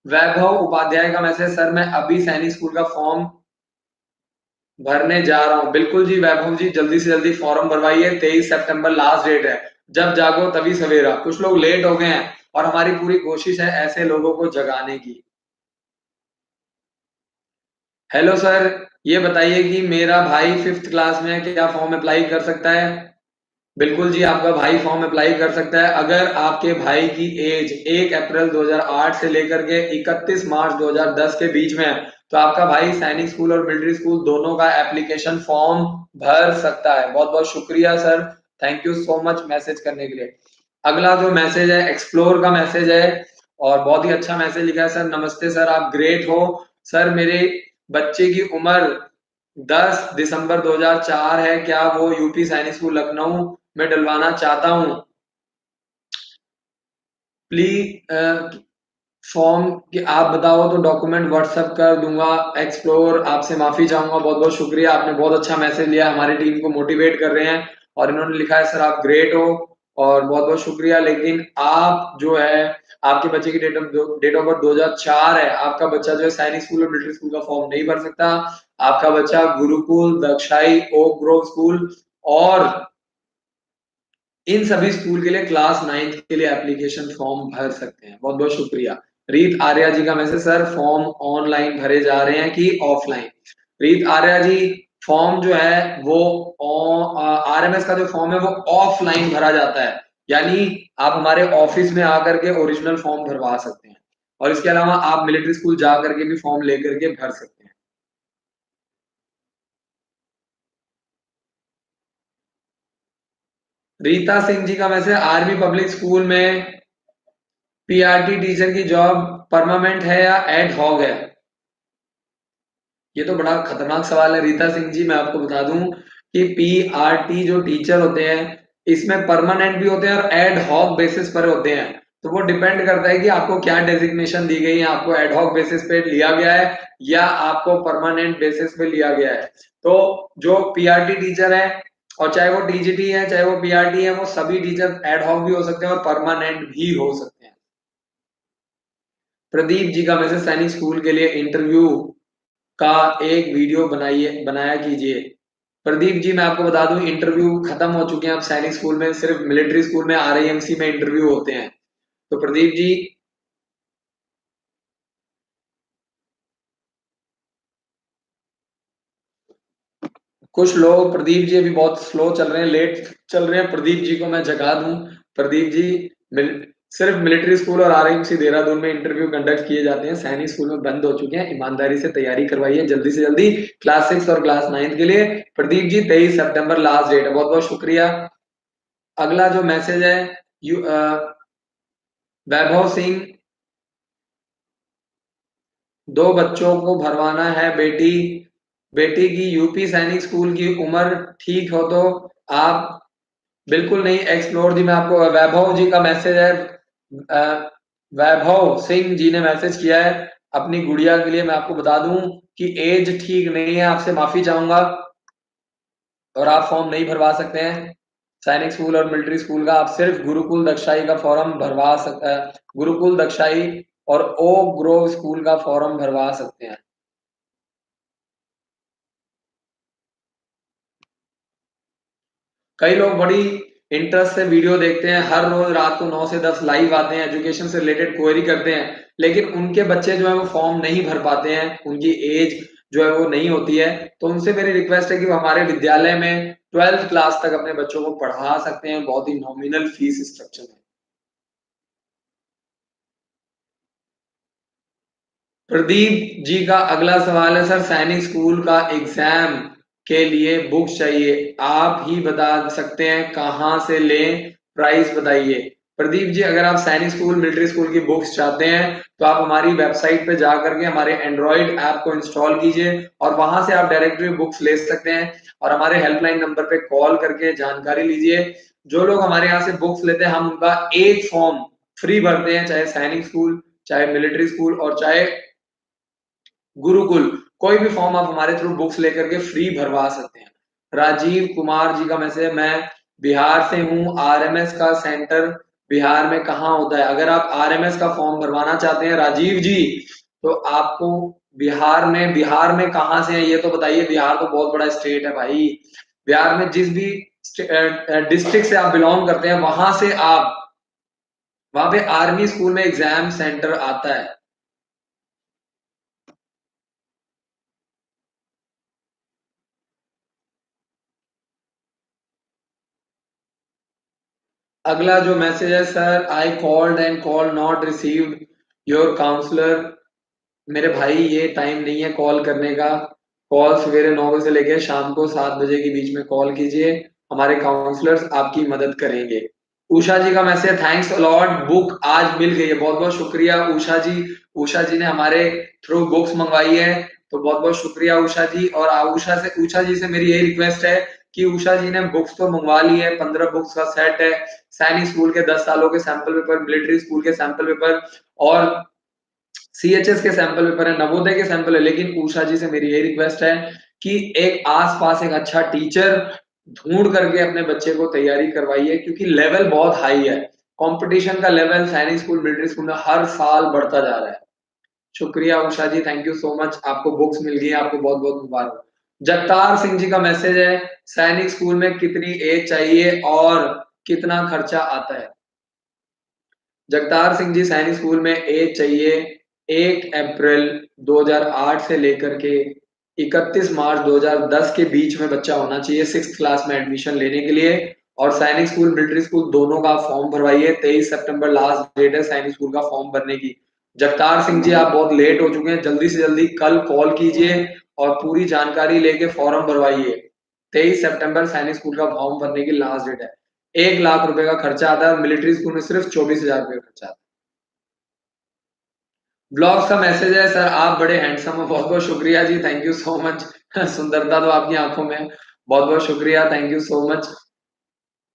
वैभव उपाध्याय का मैसेज, सर मैं अभी सैनिक स्कूल का फॉर्म भरने जा रहा हूँ। बिल्कुल जी वैभव जी, जल्दी से जल्दी फॉर्म भरवाइए। 23 सितंबर लास्ट डेट है। जब जागो तभी सवेरा। कुछ लोग लेट हो गए हैं और हमारी पूरी कोशिश है ऐसे लोगों को जगाने की। हेलो सर, ये बताइए कि मेरा भाई 5th क्लास में है, क्या फॉर्म अप्लाई कर सकता है? बिल्कुल जी, आपका भाई फॉर्म अप्लाई कर सकता है। अगर आपके भाई की एज 1 अप्रैल 2008 से लेकर के 31 मार्च 2010 के बीच में है, तो आपका भाई सैनिक स्कूल और मिलिट्री स्कूल दोनों का एप्लीकेशन फॉर्म भर सकता है। बहुत बहुत शुक्रिया sir, thank you so much message करने के लिए। अगला जो मैसेज है एक्सप्लोर का मैसेज है और बहुत ही अच्छा मैसेज लिखा है, सर नमस्ते सर, आप ग्रेट हो। सर मेरे बच्चे की उम्र 10 दिसंबर 2004 है, क्या वो यूपी सैनिक स्कूल लखनऊ में डलवाना चाहता हूँ? प्लीज फॉर्म कि आप बताओ तो डॉक्यूमेंट व्हाट्सएप कर दूंगा। एक्सप्लोर, आपसे माफी चाहूंगा, बहुत बहुत शुक्रिया, आपने बहुत अच्छा मैसेज लिया, हमारी टीम को मोटिवेट कर रहे हैं और इन्होंने लिखा है सर आप ग्रेट हो और बहुत बहुत शुक्रिया। लेकिन आप जो है, आपके बच्चे की डेट ऑफ बर्थ 2004 है, आपका बच्चा जो है सैनिक स्कूल और मिलिट्री स्कूल का फॉर्म नहीं भर सकता। आपका बच्चा गुरुकुल, दक्षाई, ओक ग्रोव स्कूल और इन सभी स्कूल के लिए क्लास 9th के लिए एप्लीकेशन फॉर्म भर सकते हैं। बहुत बहुत शुक्रिया। रीत आर्या जी का मैसेज, सर फॉर्म ऑनलाइन भरे जा रहे हैं कि ऑफलाइन? रीत आर्या जी, फॉर्म जो है वो आरएमएस का जो फॉर्म है वो ऑफलाइन भरा जाता है, यानी आप हमारे ऑफिस में आकर के ओरिजिनल फॉर्म भरवा सकते हैं और इसके अलावा आप मिलिट्री स्कूल जा करके भी फॉर्म लेकर के भर सकते हैं। रीता सिंह जी का मैसेज, आर्मी पब्लिक स्कूल में पीआरटी टीचर की जॉब परमानेंट है या एड हॉक है? ये तो बड़ा खतरनाक सवाल है रीता सिंह जी। मैं आपको बता दूं कि पीआरटी जो टीचर होते हैं इसमें परमानेंट भी होते हैं और एड हॉक बेसिस पर होते हैं। तो वो डिपेंड करता है कि आपको क्या डेजिग्नेशन दी गई है, आपको एड हॉक बेसिस पे लिया गया है या आपको परमानेंट बेसिस पे लिया गया है। तो जो पीआरटी टीचर है, और चाहे वो टीजीटी है चाहे वो पीआरटी है, वो सभी टीचर एड हॉक भी हो सकते हैं और परमानेंट भी हो सकते हैं। प्रदीप जी का मैसेज, सैनिक स्कूल के लिए इंटरव्यू का एक वीडियो बनाया कीजिए। प्रदीप जी मैं आपको बता दूं इंटरव्यू खत्म हो चुके हैं अब सैनिक स्कूल में, सिर्फ मिलिट्री स्कूल में आरआईएमसी में इंटरव्यू होते हैं। तो प्रदीप जी कुछ लोग, प्रदीप जी अभी बहुत स्लो चल रहे हैं, लेट चल रहे हैं। प्रदीप जी को मैं जगा दूं। प्रदीप जी, सिर्फ मिलिट्री स्कूल और आरएमसी देहरादून में इंटरव्यू कंडक्ट किए जाते हैं, सैनिक स्कूल में बंद हो चुके हैं। ईमानदारी से तैयारी करवाइए जल्दी से जल्दी क्लास 6 और क्लास 9 के लिए। प्रदीप जी 23 सितंबर लास्ट डेट है। बहुत बहुत शुक्रिया। अगला जो मैसेज है, वैभव सिंह, 2 बच्चों को भरवाना है। बेटी की यूपी सैनिक स्कूल की उम्र ठीक हो तो आप बिल्कुल नहीं। एक्सप्लोर जी, मैं आपको वैभव जी का मैसेज है, वैभव सिंह जी ने मैसेज किया है अपनी गुड़िया के लिए। मैं आपको बता दूं कि एज ठीक नहीं है, आपसे माफी चाहूंगा और आप फॉर्म नहीं भरवा सकते हैं सैनिक स्कूल और मिलिट्री स्कूल का। आप सिर्फ गुरुकुल दक्षाई का फॉर्म भरवा सकते हैं, गुरुकुल दक्षाई और ओ ग्रोव स्कूल का फॉर्म भरवा सकते हैं। कई लोग बड़ी इंटरेस्ट से वीडियो देखते हैं, हर रोज रात को 9 से 10 लाइव आते हैं, एजुकेशन से रिलेटेड क्वेरी करते हैं, लेकिन उनके बच्चे जो है वो फॉर्म नहीं भर पाते हैं, उनकी एज जो है वो नहीं होती है। तो उनसे मेरी रिक्वेस्ट है कि वो हमारे विद्यालय में 12th क्लास तक अपने बच्चों को पढ़ा सकते हैं, बहुत ही नॉमिनल फीस स्ट्रक्चर में। प्रदीप जी का अगला सवाल है, सर सैनिक स्कूल का एग्जाम के लिए बुक्स चाहिए, आप ही बता सकते हैं कहाँ से लें, प्राइस बताइए। प्रदीप जी, अगर आप सैनिक स्कूल मिलिट्री स्कूल की बुक्स चाहते हैं तो आप हमारी वेबसाइट पे जा करके हमारे एंड्रॉइड ऐप को इंस्टॉल कीजिए और वहां से आप डायरेक्टली बुक्स ले सकते हैं और हमारे हेल्पलाइन नंबर पे कॉल करके जानकारी लीजिए। जो लोग हमारे यहाँ से बुक्स लेते हैं, हम उनका एक फॉर्म फ्री भरते हैं, चाहे सैनिक स्कूल, चाहे मिलिट्री स्कूल और चाहे गुरुकुल। कोई भी फॉर्म आप हमारे थ्रू बुक्स लेकर के फ्री भरवा सकते हैं। राजीव कुमार जी का मैसेज है, मैं बिहार से हूँ, आरएमएस का सेंटर बिहार में कहाँ होता है? अगर आप आरएमएस का फॉर्म भरवाना चाहते हैं राजीव जी, तो आपको बिहार में कहाँ से है ये तो बताइए। बिहार तो बहुत बड़ा स्टेट है भाई। बिहार में जिस भी डिस्ट्रिक्ट से आप बिलोंग करते हैं, वहां पे आर्मी स्कूल में एग्जाम सेंटर आता है। अगला जो मैसेज है, sir I called and call not received your counsellor. मेरे भाई ये टाइम नहीं है कॉल करने का। कॉल सवेरे 9 बजे से लेकर शाम को 7 बजे के बीच में कॉल कीजिए, हमारे काउंसलर्स आपकी मदद करेंगे। उषा जी का मैसेज, थैंक्स अलॉट, बुक आज मिल गई है। बहुत बहुत शुक्रिया उषा जी। उषा जी ने हमारे थ्रू बुक्स मंगवाई है, तो बहुत बहुत शुक्रिया उषा जी। और उषा जी से मेरी यही रिक्वेस्ट है कि उषा जी ने बुक्स तो मंगवा ली है, 15 बुक्स का सेट है, सैनिक स्कूल के 10 सालों के सैंपल पेपर, मिलिट्री स्कूल के सैंपल पेपर और सीएचएस के सैंपल पेपर है, नवोदय के सैंपल है। लेकिन उषा जी से मेरी यही रिक्वेस्ट है कि एक आसपास एक अच्छा टीचर ढूंढ करके अपने बच्चे को तैयारी करवाइए, क्योंकि लेवल बहुत हाई है। कंपटीशन का लेवल सैनिक स्कूल मिलिट्री स्कूल में हर साल बढ़ता जा रहा है। शुक्रिया उषा जी, थैंक यू सो मच। आपको बुक्स मिल गई, आपको बहुत बहुत मुबारक। जगतार सिंह जी का मैसेज है, सैनिक स्कूल में कितनी एज चाहिए और कितना खर्चा आता है? जगतार सिंह जी, सैनिक स्कूल में एज चाहिए 1 अप्रैल 2008 से लेकर के 31 मार्च 2010 के बीच में बच्चा होना चाहिए 6th क्लास में एडमिशन लेने के लिए। और सैनिक स्कूल मिलिट्री स्कूल दोनों का फॉर्म भरवाइए। 23 सितंबर लास्ट डेट है सैनिक स्कूल का फॉर्म भरने की। जगतार सिंह जी, आप बहुत लेट हो चुके हैं, जल्दी से जल्दी कल कॉल कीजिए और पूरी जानकारी लेके फॉर्म भरवाइए। 23 सितंबर सैनिक स्कूल का फॉर्म भरने की लास्ट डेट है। 1 लाख रुपए का खर्चा आता है, मिलिट्री स्कूल में सिर्फ 24,000 रुपए का खर्चा आता है। ब्लॉग्स का मैसेज है, सर आप बड़े हैंडसम हो। बहुत बहुत शुक्रिया जी, थैंक यू सो मच। सुंदरता तो आपकी आंखों में। बहुत बहुत शुक्रिया, थैंक यू सो मच।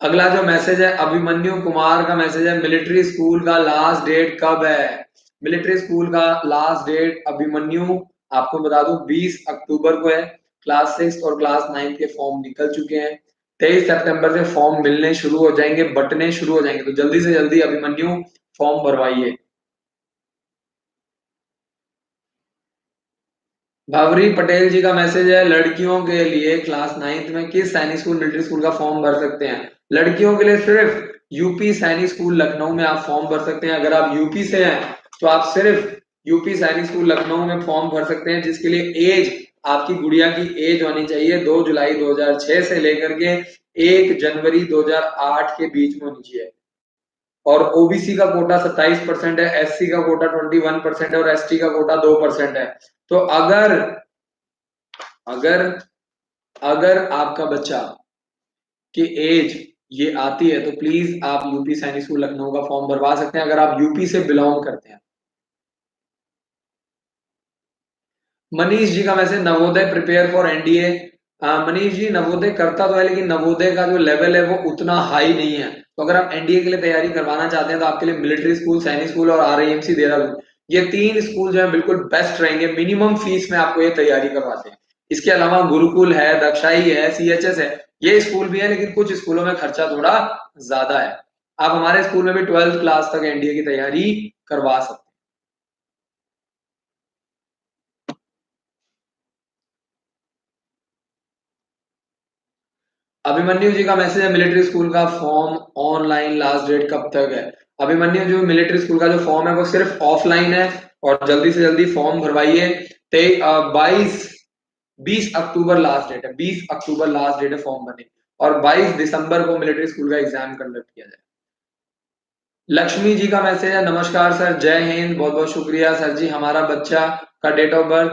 अगला जो मैसेज है, अभिमन्यु कुमार का मैसेज है, मिलिट्री स्कूल का लास्ट डेट कब है? मिलिट्री स्कूल का लास्ट डेट अभिमन्यु, आपको बता दूं 20 अक्टूबर को है। क्लास 6 और क्लास 9 के फॉर्म निकल चुके हैं। 23 सितंबर से फॉर्म मिलने शुरू हो जाएंगे, बटने शुरू हो जाएंगे, तो जल्दी से जल्दी अभिमन्यु फॉर्म भरवाइए। भावरी पटेल जी का मैसेज है, लड़कियों के लिए क्लास 9th में किस सैनिक स्कूल मिलिट्री स्कूल का फॉर्म भर सकते हैं? लड़कियों के लिए सिर्फ यूपी सैनिक स्कूल लखनऊ में आप फॉर्म भर सकते हैं। अगर आप यूपी से हैं तो आप सिर्फ यूपी सैनिक स्कूल लखनऊ में फॉर्म भर सकते हैं, जिसके लिए एज आपकी गुड़िया की एज होनी चाहिए 2 जुलाई 2006 से लेकर के 1 जनवरी 2008 के बीच में होनी चाहिए। और ओबीसी का कोटा 27% है, एससी का कोटा 21% है और एसटी का कोटा 2% है। तो अगर अगर अगर आपका बच्चा की एज ये आती है तो प्लीज आप यूपी सैनिक स्कूल लखनऊ का फॉर्म भरवा सकते हैं, अगर आप यूपी से बिलोंग करते हैं। मनीष जी का message, Navodaya prepare for NDA. Manish ji, Navodaya करता तो है लेकिन नवोदय का जो लेवल है वो उतना हाई नहीं है। तो अगर आप एनडीए के लिए तैयारी करवाना चाहते हैं तो आपके लिए मिलिट्री स्कूल, सैनिक स्कूल और आरआईएमसी देहरादून, ये 3 स्कूल जो है बिल्कुल बेस्ट रहेंगे। मिनिमम फीस में आपको ये तैयारी करवाते हैं। इसके अलावा गुरुकुल है, दक्षाई है, सीएचएस है, ये स्कूल भी है लेकिन कुछ स्कूलों में खर्चा थोड़ा ज्यादा है। आप हमारे स्कूल में भी 12th क्लास तक एनडीए की तैयारी करवा सकते हैं। अभिमन्यु जी का मैसेज है, मिलिट्री स्कूल का फॉर्म ऑनलाइन लास्ट डेट कब तक है? अभिमन्यु जी, मिलिट्री स्कूल का जो फॉर्म है वो सिर्फ ऑफलाइन है और जल्दी से जल्दी फॉर्म भरवाइए। 20 अक्टूबर लास्ट डेट है, 20 अक्टूबर लास्ट डेट है फॉर्म भरने की, और 22 दिसंबर को मिलिट्री स्कूल का एग्जाम कंडक्ट किया जाए। लक्ष्मी जी का मैसेज है, नमस्कार सर, जय हिंद, बहुत बहुत शुक्रिया सर जी। हमारा बच्चा का डेट ऑफ बर्थ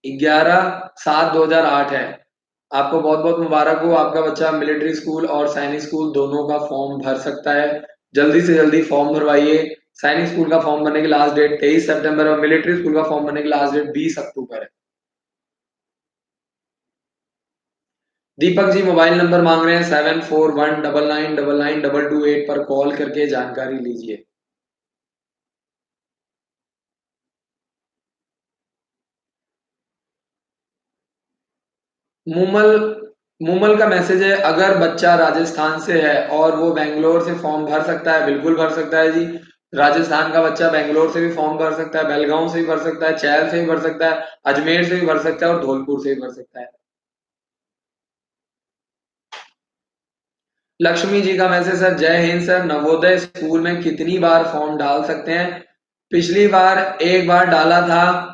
11/7/2008 है। आपको बहुत बहुत मुबारक हो, आपका बच्चा मिलिट्री स्कूल और सैनिक स्कूल दोनों का फॉर्म भर सकता है। जल्दी से जल्दी फॉर्म भरवाइए। सैनिक स्कूल का फॉर्म भरने की लास्ट डेट 23 सितंबर और मिलिट्री स्कूल का फॉर्म भरने की लास्ट डेट 20 अक्टूबर है। दीपक जी मोबाइल नंबर मांग रहे हैं, 7419999228 पर कॉल करके जानकारी लीजिए। मूमल मूमल का मैसेज है, अगर बच्चा राजस्थान से है और वो बेंगलोर से फॉर्म भर सकता है, बिल्कुल भर सकता है जी। राजस्थान का बच्चा बेंगलोर से भी फॉर्म भर सकता है, बेलगांव से भी भर सकता है, चैल से भी भर सकता है, अजमेर से भी भर सकता है और धौलपुर से भी भर सकता है। लक्ष्मी जी का मैसेज, सर जय हिंद सर, नवोदय स्कूल में कितनी बार फॉर्म डाल सकते हैं? पिछली बार एक बार डाला था,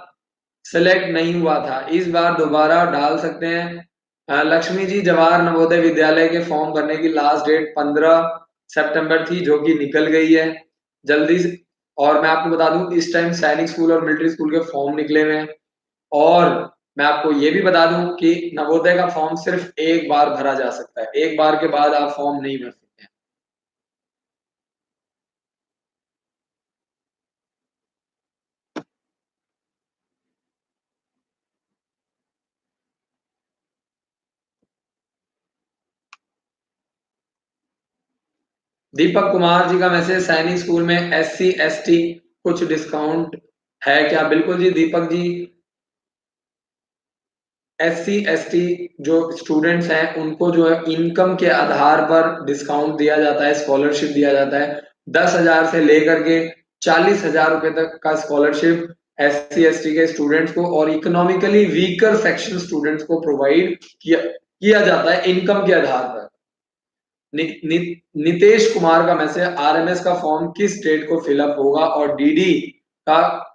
सिलेक्ट नहीं हुआ था, इस बार दोबारा डाल सकते हैं। लक्ष्मी जी, जवाहर नवोदय विद्यालय के फॉर्म भरने की लास्ट डेट 15 सितंबर थी जो कि निकल गई है। जल्दी से, और मैं आपको बता दूं इस टाइम सैनिक स्कूल और मिलिट्री स्कूल के फॉर्म निकले हुए हैं। और मैं आपको ये भी बता दूं कि नवोदय का फॉर्म सिर्फ एक बार भरा जा सकता है, एक बार के बाद आप फॉर्म नहीं भर सकते हैं। दीपक कुमार जी का मैसेज, सैनिक स्कूल में एससी एसटी कुछ डिस्काउंट है क्या? बिल्कुल जी दीपक जी, एससी एसटी जो स्टूडेंट्स हैं उनको जो है इनकम के आधार पर डिस्काउंट दिया जाता है, स्कॉलरशिप दिया जाता है। 10,000 से लेकर के 40,000 रुपए तक का स्कॉलरशिप एससी एसटी के स्टूडेंट्स को और इकोनॉमिकली वीकर सेक्शन स्टूडेंट्स को प्रोवाइड किया जाता है इनकम के आधार पर। नि, नि, नितेश कुमार का मैसेज, आरएमएस का फॉर्म किस डेट को फिलअप होगा और डीडी का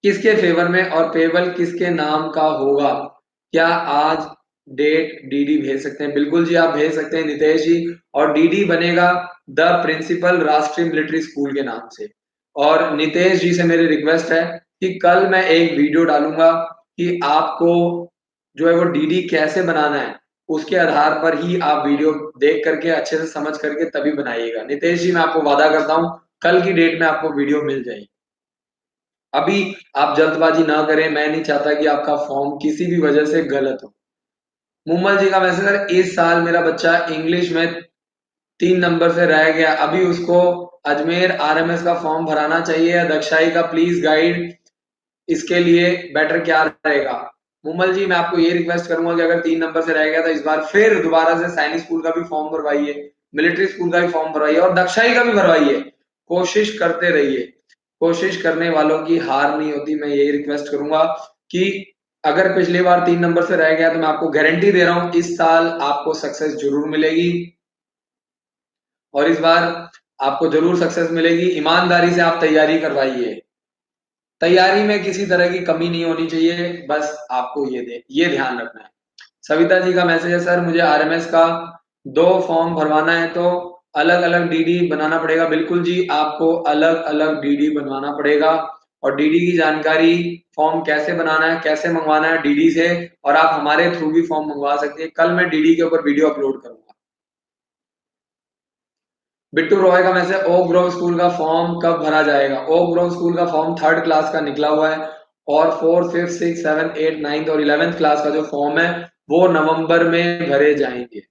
किसके फेवर में और पेबल किसके नाम का होगा? क्या आज डेट डीडी भेज सकते हैं? बिल्कुल जी आप भेज सकते हैं नितेश जी, और डीडी बनेगा द प्रिंसिपल राष्ट्रीय मिलिट्री स्कूल के नाम से। और नितेश जी से मेरी रिक्वेस्ट है कि कल मैं एक वीडियो डालूंगा कि आपको जो है वो डीडी कैसे बनाना है, उसके आधार पर ही आप वीडियो देख करके अच्छे से समझ करके तभी बनाइएगा। नितेश जी मैं आपको वादा करता हूं कल की डेट में आपको वीडियो मिल जाएगी। अभी आप जल्दबाजी ना करें, मैं नहीं चाहता कि आपका फॉर्म किसी भी वजह से गलत हो। मुम्मल जी का मैसेज है, इस साल मेरा बच्चा इंग्लिश में 3 नंबर से रह गया, अभी उसको अजमेर आरएमएस का फॉर्म भराना चाहिए या दक्षाई का, प्लीज गाइड, इसके लिए बेटर क्या रहेगा? मुम्मल जी मैं आपको ये रिक्वेस्ट करूंगा कि अगर 3 नंबर से रह गया तो इस बार फिर दोबारा से सैनिक स्कूल का भी फॉर्म भरवाइए, मिलिट्री स्कूल का भी फॉर्म भरवाइए और दक्षाई का भी भरवाइए। कोशिश करते रहिए, कोशिश करने वालों की हार नहीं होती। मैं यही रिक्वेस्ट करूंगा कि अगर पिछली बार 3 नंबर से रह गया तो मैं आपको गारंटी दे रहा हूं इस साल आपको सक्सेस जरूर मिलेगी, और इस बार आपको जरूर सक्सेस मिलेगी। ईमानदारी से आप तैयारी करवाइए। तैयारी में किसी तरह की कमी नहीं होनी चाहिए, बस आपको ये ध्यान रखना है। सविता जी का मैसेज है, सर मुझे आरएमएस का 2 फॉर्म भरवाना है तो अलग-अलग डीडी बनाना पड़ेगा। बिल्कुल जी, आपको अलग-अलग डीडी बनवाना पड़ेगा और डीडी की जानकारी फॉर्म कैसे बनाना है, कैसे मंगवाना है डीडी से, और आप हमारे थ्रू भी फॉर्म मंगवा सकते हैं। कल मैं डीडी के ऊपर वीडियो अपलोड करूँगा। बिट्टू रॉय का मैसेज, ओक ग्रोव स्कूल का फॉर्म कब भरा जाएगा? ओक ग्रोव स्कूल का फॉर्म 3rd क्लास का निकला हुआ है और 4th, 5th, 6th, 7th, 8th, 9th और 11th क्लास का जो फॉर्म है वो नवंबर में भरे जाएंगे।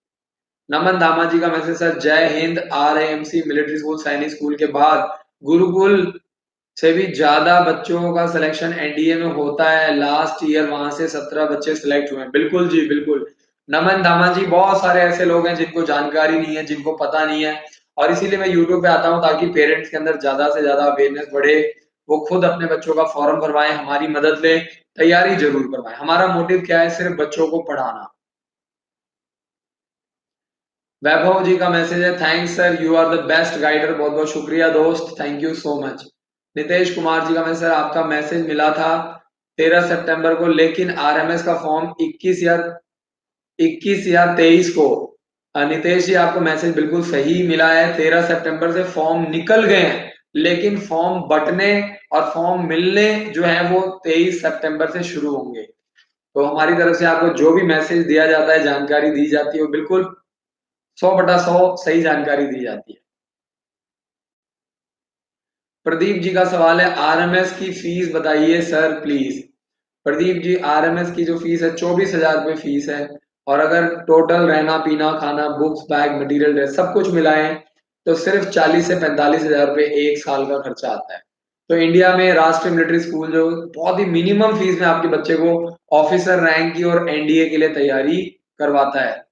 नमन दामा जी का मैसेज, सर जय हिंद, आरएएमसी मिलिट्री स्कूल सैनिक स्कूल के बाद गुरुकुल से भी ज्यादा बच्चों का सिलेक्शन एनडीए में होता है। लास्ट ईयर वहां से 17 बच्चे सिलेक्ट हुए हैं। बिल्कुल जी, बिल्कुल। नमन दामा जी, बहुत सारे ऐसे लोग हैं जिनको जानकारी नहीं है, जिनको पता नहीं है, और इसीलिए मैं यूट्यूब पे आता हूँ ताकि पेरेंट्स के अंदर ज्यादा से ज्यादा अवेयरनेस बढ़े, वो खुद अपने बच्चों का फॉर्म भरवाएं, हमारी मदद लें, तैयारी जरूर करवाएं। हमारा मोटिव क्या है? सिर्फ बच्चों को पढ़ाना। वैभव जी का मैसेज है, thanks sir, you are the best guider. बहुत बहुत शुक्रिया दोस्त, thank you so much. Nitesh Kumar ji का मैसेज, आपका मैसेज मिला था 13 सितंबर को, लेकिन आरएमएस का फॉर्म 21 या 23 को। नितेश जी, आपको मैसेज बिल्कुल सही मिला है। 13 सितंबर से फॉर्म निकल गए हैं, लेकिन फॉर्म बंटने और फॉर्म मिलने जो है वो 23 सितंबर से शुरू होंगे। तो हमारी तरफ से आपको जो भी मैसेज दिया जाता है, जानकारी दी जाती है, वो बिल्कुल 100/100 सही जानकारी दी जाती है। प्रदीप जी का सवाल है, आरएमएस की फीस बताइए sir please. Pradeep ji, RMS की जो फीस है 24,000 रुपए फीस है, और अगर टोटल रहना पीना खाना बुक्स बैग मटेरियल ड्रेस सब कुछ मिलाएं तो सिर्फ 40 से 45,000 रुपए एक साल का खर्चा आता है। तो इंडिया में राष्ट्रीय मिलिट्री स्कूल जो बहुत ही मिनिमम फीस में आपके बच्चे को ऑफिसर रैंक की और एनडीए के लिए तैयारी करवाता है।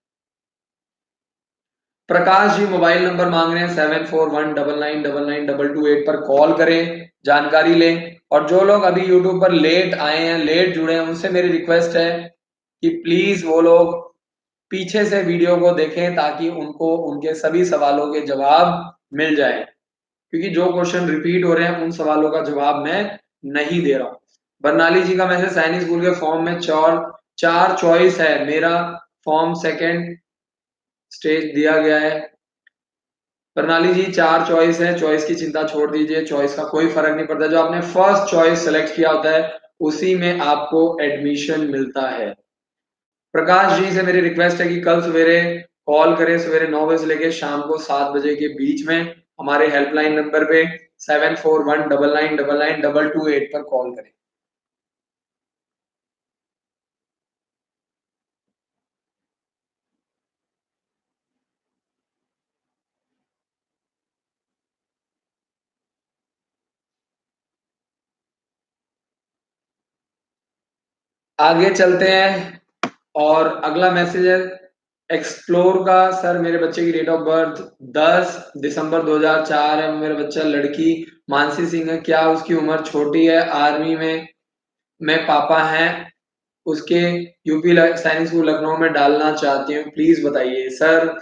प्रकाश जी मोबाइल नंबर मांग रहे हैं, 7419999228 पर कॉल करें, जानकारी लें। और जो लोग अभी यूट्यूब पर लेट आए हैं, लेट जुड़े हैं, उनसे मेरी रिक्वेस्ट है कि प्लीज वो लोग पीछे से वीडियो को देखें ताकि उनको उनके सभी सवालों के जवाब मिल जाए, क्योंकि जो क्वेश्चन रिपीट हो रहे हैं उन सवालों का जवाब मैं नहीं दे रहा हूं। बरनाली जी का मैसेज, सैनिक स्कूल के फॉर्म में चार चॉइस है, मेरा फॉर्म सेकंड स्टेज दिया गया है। प्रणाली जी, 4 चॉइस है, चॉइस की चिंता छोड़ दीजिए, चॉइस का कोई फर्क नहीं पड़ता। जो आपने फर्स्ट चॉइस सेलेक्ट किया होता है उसी में आपको एडमिशन मिलता है। प्रकाश जी से मेरी रिक्वेस्ट है कि कल सवेरे कॉल करें, सवेरे 9 बजे से लेकर शाम को 7 बजे के बीच में हमारे हेल्पलाइन नंबर पे 7419999228 पर कॉल करें। आगे चलते हैं और अगला मैसेज है एक्सप्लोर का। सर मेरे बच्चे की डेट ऑफ बर्थ 10 दिसंबर 2004 है, मेरा बच्चा लड़की मानसी सिंह है, क्या उसकी उम्र छोटी है? आर्मी में पापा हैं उसके, यूपी सैनिक स्कूल लखनऊ में डालना चाहती हूँ, प्लीज बताइए। सर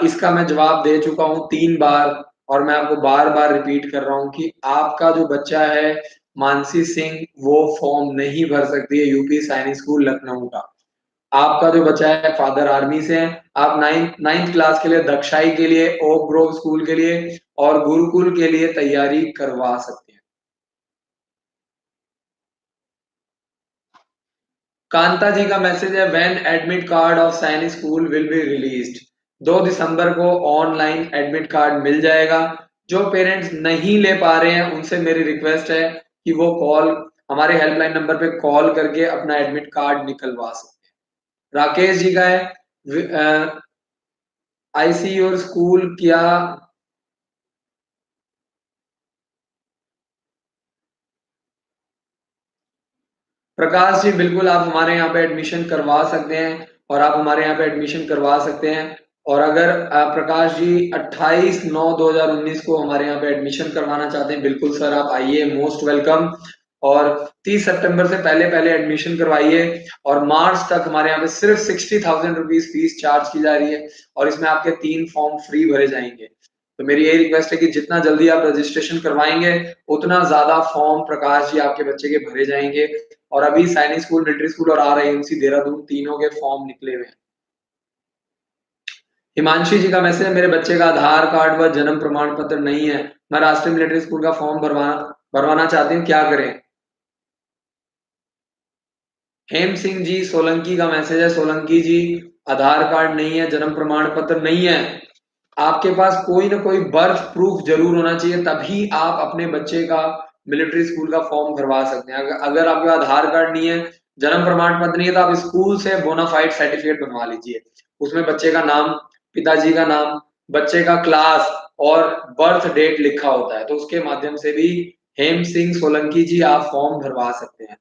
इसका मैं जवाब दे चुका हूँ 3 बार, और मैं आपको बार बार रिपीट कर रहा हूँ कि आपका जो बच्चा है मानसी सिंह, वो फॉर्म नहीं भर सकती है यूपी सैनिक स्कूल लखनऊ का। आपका जो बच्चा है फादर आर्मी से है, आप नाइन्थ क्लास के लिए दक्षाई के लिए, ओक ग्रोव स्कूल के लिए और गुरुकुल के लिए तैयारी करवा सकते हैं। कांता जी का मैसेज है, व्हेन एडमिट कार्ड ऑफ सैनिक स्कूल विल बी रिलीज्ड। 2 दिसंबर को ऑनलाइन एडमिट कार्ड मिल जाएगा। जो पेरेंट्स नहीं ले पा रहे हैं उनसे मेरी रिक्वेस्ट है कि वो कॉल हमारे हेल्पलाइन नंबर पे कॉल करके अपना एडमिट कार्ड निकलवा सकते हैं। राकेश जी का है, आई सी योर स्कूल क्या? प्रकाश जी, बिल्कुल आप हमारे यहाँ पे एडमिशन करवा सकते हैं, और आप हमारे यहाँ पे एडमिशन करवा सकते हैं। और अगर प्रकाश जी 28/9/2019 को हमारे यहाँ पे एडमिशन करवाना चाहते हैं, बिल्कुल सर आप आइए, मोस्ट वेलकम। और 30 सितंबर से पहले पहले एडमिशन करवाइए, और मार्च तक हमारे यहाँ पे सिर्फ 60,000 रुपीज फीस चार्ज की जा रही है, और इसमें आपके 3 फॉर्म फ्री भरे जाएंगे। तो मेरी यही रिक्वेस्ट है कि जितना जल्दी आप रजिस्ट्रेशन करवाएंगे उतना ज्यादा फॉर्म प्रकाश जी आपके बच्चे के भरे जाएंगे। और अभी सैनिक स्कूल, मिलिट्री स्कूल और RIMC देहरादून तीनों के फॉर्म निकले हुए हैं। हिमांशी जी का मैसेज है, मेरे बच्चे का आधार कार्ड व जन्म प्रमाण पत्र नहीं है, मैं राष्ट्रीय मिलिट्री स्कूल का फॉर्म भरवाना चाहती हूँ, क्या करें? हेम सिंह जी सोलंकी का मैसेज है, सोलंकी जी आधार कार्ड नहीं है, जन्म प्रमाण पत्र नहीं है, आपके पास कोई ना कोई बर्थ प्रूफ जरूर होना चाहिए, तभी आप अपने बच्चे का मिलिट्री स्कूल का फॉर्म भरवा सकते हैं। अगर आपके आधार कार्ड नहीं है, जन्म प्रमाण पत्र नहीं है, तो आप स्कूल से बोनाफाइड सर्टिफिकेट बनवा लीजिए। उसमें बच्चे का नाम, पिताजी का नाम, बच्चे का क्लास और बर्थ डेट लिखा होता है, तो उसके माध्यम से भी हेम सिंह सोलंकी जी आप फॉर्म भरवा सकते हैं।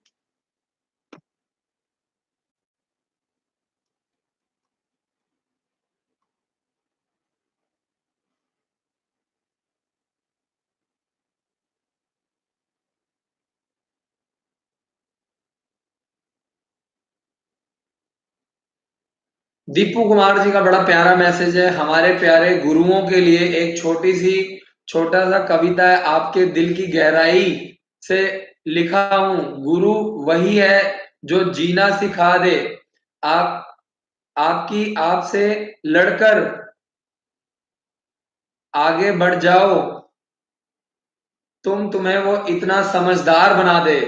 दीपू कुमार जी का बड़ा प्यारा मैसेज है, हमारे प्यारे गुरुओं के लिए एक छोटा सा कविता है, आपके दिल की गहराई से लिखा हूं, गुरु वही है जो जीना सिखा दे, आप आपकी आपसे लड़कर आगे बढ़ जाओ, तुम्हें वो इतना समझदार बना दे,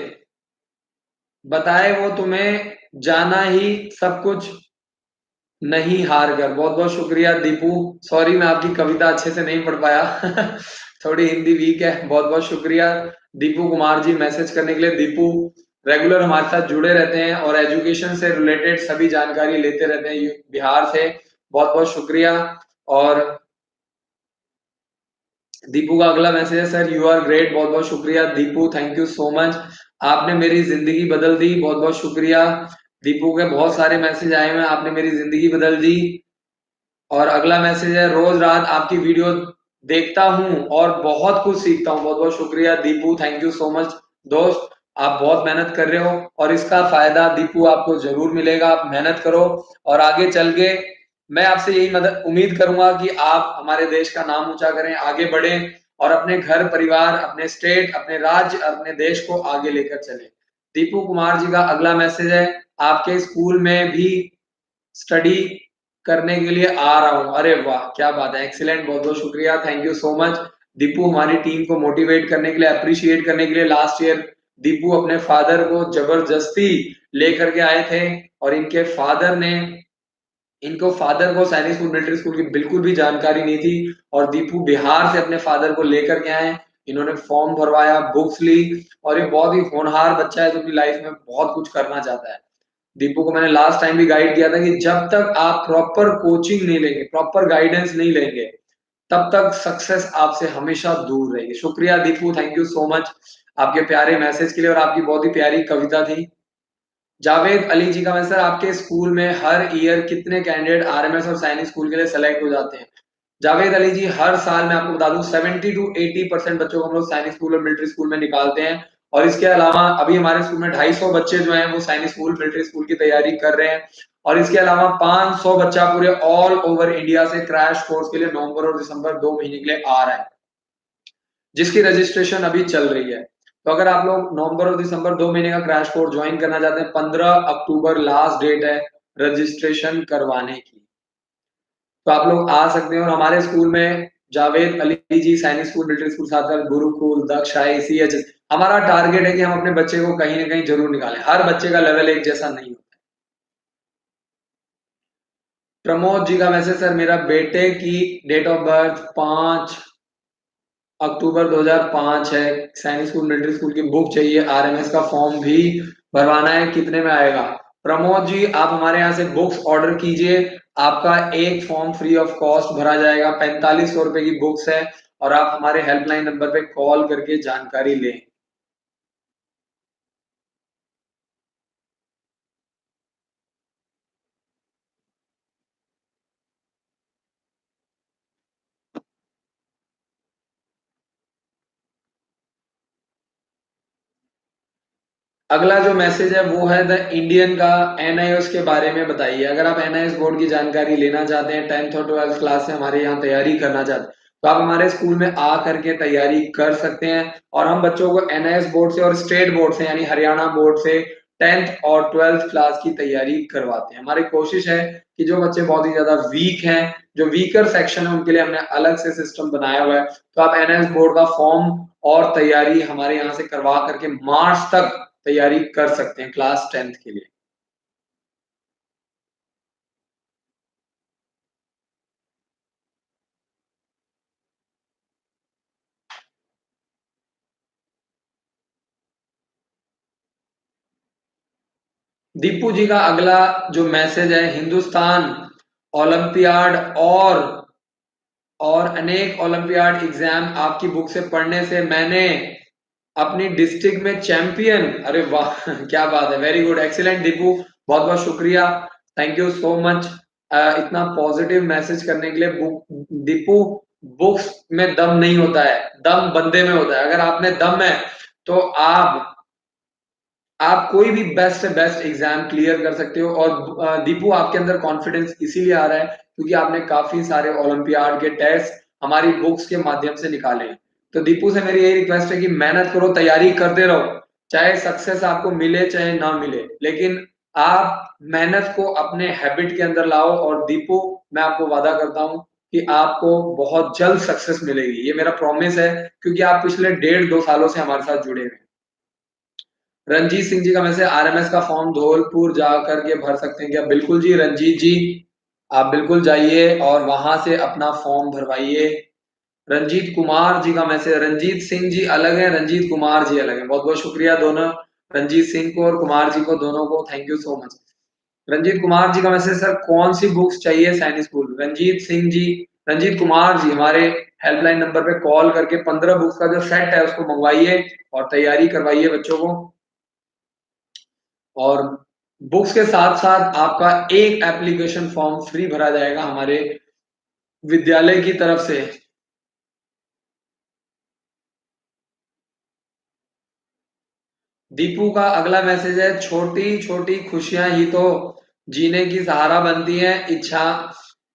बताए वो तुम्हें जाना ही सब कुछ नहीं हार कर। बहुत बहुत शुक्रिया दीपू, सॉरी मैं आपकी कविता अच्छे से नहीं पढ़ पाया थोड़ी हिंदी वीक है। बहुत बहुत शुक्रिया दीपू कुमार जी मैसेज करने के लिए। दीपू रेगुलर हमारे साथ जुड़े रहते हैं और एजुकेशन से रिलेटेड सभी जानकारी लेते रहते हैं बिहार से। बहुत बहुत शुक्रिया। और दीपू का अगला मैसेज है, सर यू आर ग्रेट। बहुत बहुत शुक्रिया Deepu, thank you so much, आपने मेरी जिंदगी बदल दी। बहुत बहुत शुक्रिया दीपू के, बहुत सारे मैसेज आए हुए हैं, आपने मेरी जिंदगी बदल दी। और अगला मैसेज है, रोज रात आपकी वीडियो देखता हूं और बहुत कुछ सीखता हूं। बहुत बहुत शुक्रिया Deepu, thank you so much दोस्त, आप बहुत मेहनत कर रहे हो और इसका फायदा दीपू आपको जरूर मिलेगा। आप मेहनत करो और आगे चल के मैं आपसे यही मदद उम्मीद करूंगा कि आप हमारे देश का नाम ऊंचा करें, आगे बढ़ें और अपने घर परिवार, अपने स्टेट, अपने राज्य, अपने देश को आगे लेकर चलें। दीपू कुमार जी का अगला मैसेज है, आपके स्कूल में भी स्टडी करने के लिए आ रहा हूँ। अरे वाह क्या बात है, एक्सीलेंट, बहुत बहुत शुक्रिया, thank you so much Deepu, हमारी टीम को मोटिवेट करने के लिए, अप्रिशिएट करने के लिए। लास्ट ईयर दीपू अपने फादर को जबरदस्ती लेकर के आए थे और इनको फादर को सैनिक स्कूल, मिलिट्री स्कूल की बिल्कुल भी जानकारी नहीं थी और दीपू बिहार से अपने फादर को लेकर के आए। इन्होंने फॉर्म भरवाया, बुक्स ली और ये बहुत ही होनहार बच्चा है जो अपनी लाइफ में बहुत कुछ करना चाहता है। दीपू को मैंने लास्ट टाइम भी गाइड किया था कि जब तक आप प्रॉपर कोचिंग नहीं लेंगे, प्रॉपर गाइडेंस नहीं लेंगे, तब तक सक्सेस आपसे हमेशा दूर रहेगी। शुक्रिया Deepu, thank you so much आपके प्यारे मैसेज के लिए और आपकी बहुत ही प्यारी कविता थी। जावेद अली जी का मैसेज, आपके स्कूल में हर ईयर कितने कैंडिडेट RMS और सैनिक स्कूल के लिए सेलेक्ट हो जाते हैं? जावेद अली जी, हर साल मैं आपको बता दूं 70 to 80% बच्चों को हम लोग सैनिक स्कूल और मिलिट्री स्कूल में निकालते हैं। और इसके अलावा अभी हमारे स्कूल में 250 बच्चे जो हैं वो सैनिक स्कूल, मिलिट्री स्कूल की तैयारी कर रहे हैं। और इसके अलावा 500 बच्चा पूरे ऑल ओवर इंडिया से क्रैश कोर्स के लिए नवंबर और दिसंबर 2 महीने के लिए आ रहा है, जिसकी रजिस्ट्रेशन अभी चल रही है। तो अगर आप लोग नवंबर और दिसंबर 2 महीने का क्रैश कोर्स ज्वाइन करना चाहते हैं, 15 अक्टूबर लास्ट डेट है रजिस्ट्रेशन करवाने की, तो आप लोग आ सकते हैं। और हमारे स्कूल में जावेद अली जी सैनिक स्कूल, मिलिट्री स्कूल, साथ साथ गुरुकुल, दक्ष, ICH, हमारा टारगेट है कि हम अपने बच्चे को कहीं ना कहीं जरूर निकालें। हर बच्चे का लेवल एक जैसा नहीं होता। प्रमोद जी का मैसेज, सर मेरा बेटे की डेट ऑफ बर्थ 5 अक्टूबर 2005 है, सैनिक स्कूल, मिलिट्री स्कूल की बुक चाहिए, RMS का फॉर्म भी भरवाना है, कितने में आएगा? प्रमोद जी, आप हमारे यहाँ से बुक्स ऑर्डर कीजिए, आपका एक फॉर्म फ्री ऑफ कॉस्ट भरा जाएगा। 4500 रुपए की बुक्स है और आप हमारे हेल्पलाइन नंबर पे कॉल करके जानकारी लें। अगला जो मैसेज है वो है द इंडियन का NIOS के बारे में बताइए। अगर आप NIOS बोर्ड की जानकारी लेना चाहते हैं, 10th और 12th क्लास से हमारे यहाँ तैयारी करना चाहते हैं, तो आप हमारे स्कूल में आ करके तैयारी कर सकते हैं और हम बच्चों को एनआईएस बोर्ड से और स्टेट बोर्ड से यानी हरियाणा बोर्ड से 10th और 12th क्लास की तैयारी करवाते हैं। हमारी कोशिश है कि जो बच्चे बहुत ही ज़्यादा वीक हैं, जो वीकर सेक्शन है उनके लिए हमने अलग से सिस्टम बनाया हुआ है। तो आप एनआईएस बोर्ड का फॉर्म और तैयारी हमारे यहाँ से करवा करके मार्च तक तैयारी कर सकते हैं क्लास 10th के लिए। दीपू जी का अगला जो मैसेज है, हिंदुस्तान ओलंपियाड और अनेक ओलंपियाड एग्जाम आपकी बुक से पढ़ने से मैंने अपनी डिस्ट्रिक्ट में चैंपियन। अरे वाह क्या बात है, वेरी गुड, एक्सीलेंट दीपू, बहुत बहुत शुक्रिया, थैंक यू सो मच इतना पॉजिटिव मैसेज करने के लिए। दीपू, बुक्स में दम नहीं होता है, दम बंदे में होता है। अगर आप में दम है तो आप कोई भी बेस्ट से बेस्ट एग्जाम क्लियर कर सकते हो। और दीपू, आपके अंदर कॉन्फिडेंस इसीलिए आ रहा है क्योंकि आपने काफी सारे ओलंपियाड के टेस्ट हमारी बुक्स के माध्यम से निकाले हैं। तो दीपू से मेरी यही रिक्वेस्ट है कि मेहनत करो, तैयारी करते रहो, चाहे सक्सेस आपको मिले चाहे ना मिले, लेकिन आप मेहनत को अपने हैबिट के अंदर लाओ। और दीपू, मैं आपको वादा करता हूं कि आपको बहुत जल्द सक्सेस मिलेगी, ये मेरा प्रॉमिस है, क्योंकि आप पिछले 1.5-2 सालों से हमारे साथ जुड़े हुए हैं। रंजीत सिंह जी का मैसेज, आरएमएस का फॉर्म धौलपुर जा करके भर सकते हैं क्या? बिल्कुल जी रंजीत जी, आप बिल्कुल जाइए और वहां से अपना फॉर्म भरवाइए। रंजीत कुमार जी का मैसेज, रंजीत सिंह जी अलग है, रंजीत कुमार जी अलग है। बहुत बहुत शुक्रिया दोनों, रंजीत सिंह को और कुमार जी को, दोनों को thank you so much. Ranjit Kumar ji का मैसेज, सर कौन सी बुक्स चाहिए सैनिक स्कूल? रंजीत सिंह जी, रंजीत कुमार जी, हमारे हेल्पलाइन नंबर पे कॉल करके 15 बुक्स का जो सेट है उसको मंगवाइए और तैयारी करवाइए बच्चों को। और बुक्स के साथ-साथ आपका एक एप्लीकेशन फॉर्म फ्री भरा जाएगा हमारे विद्यालय की तरफ से। दीपू का अगला मैसेज है, छोटी-छोटी खुशियाँ ही तो जीने की सहारा बनती हैं,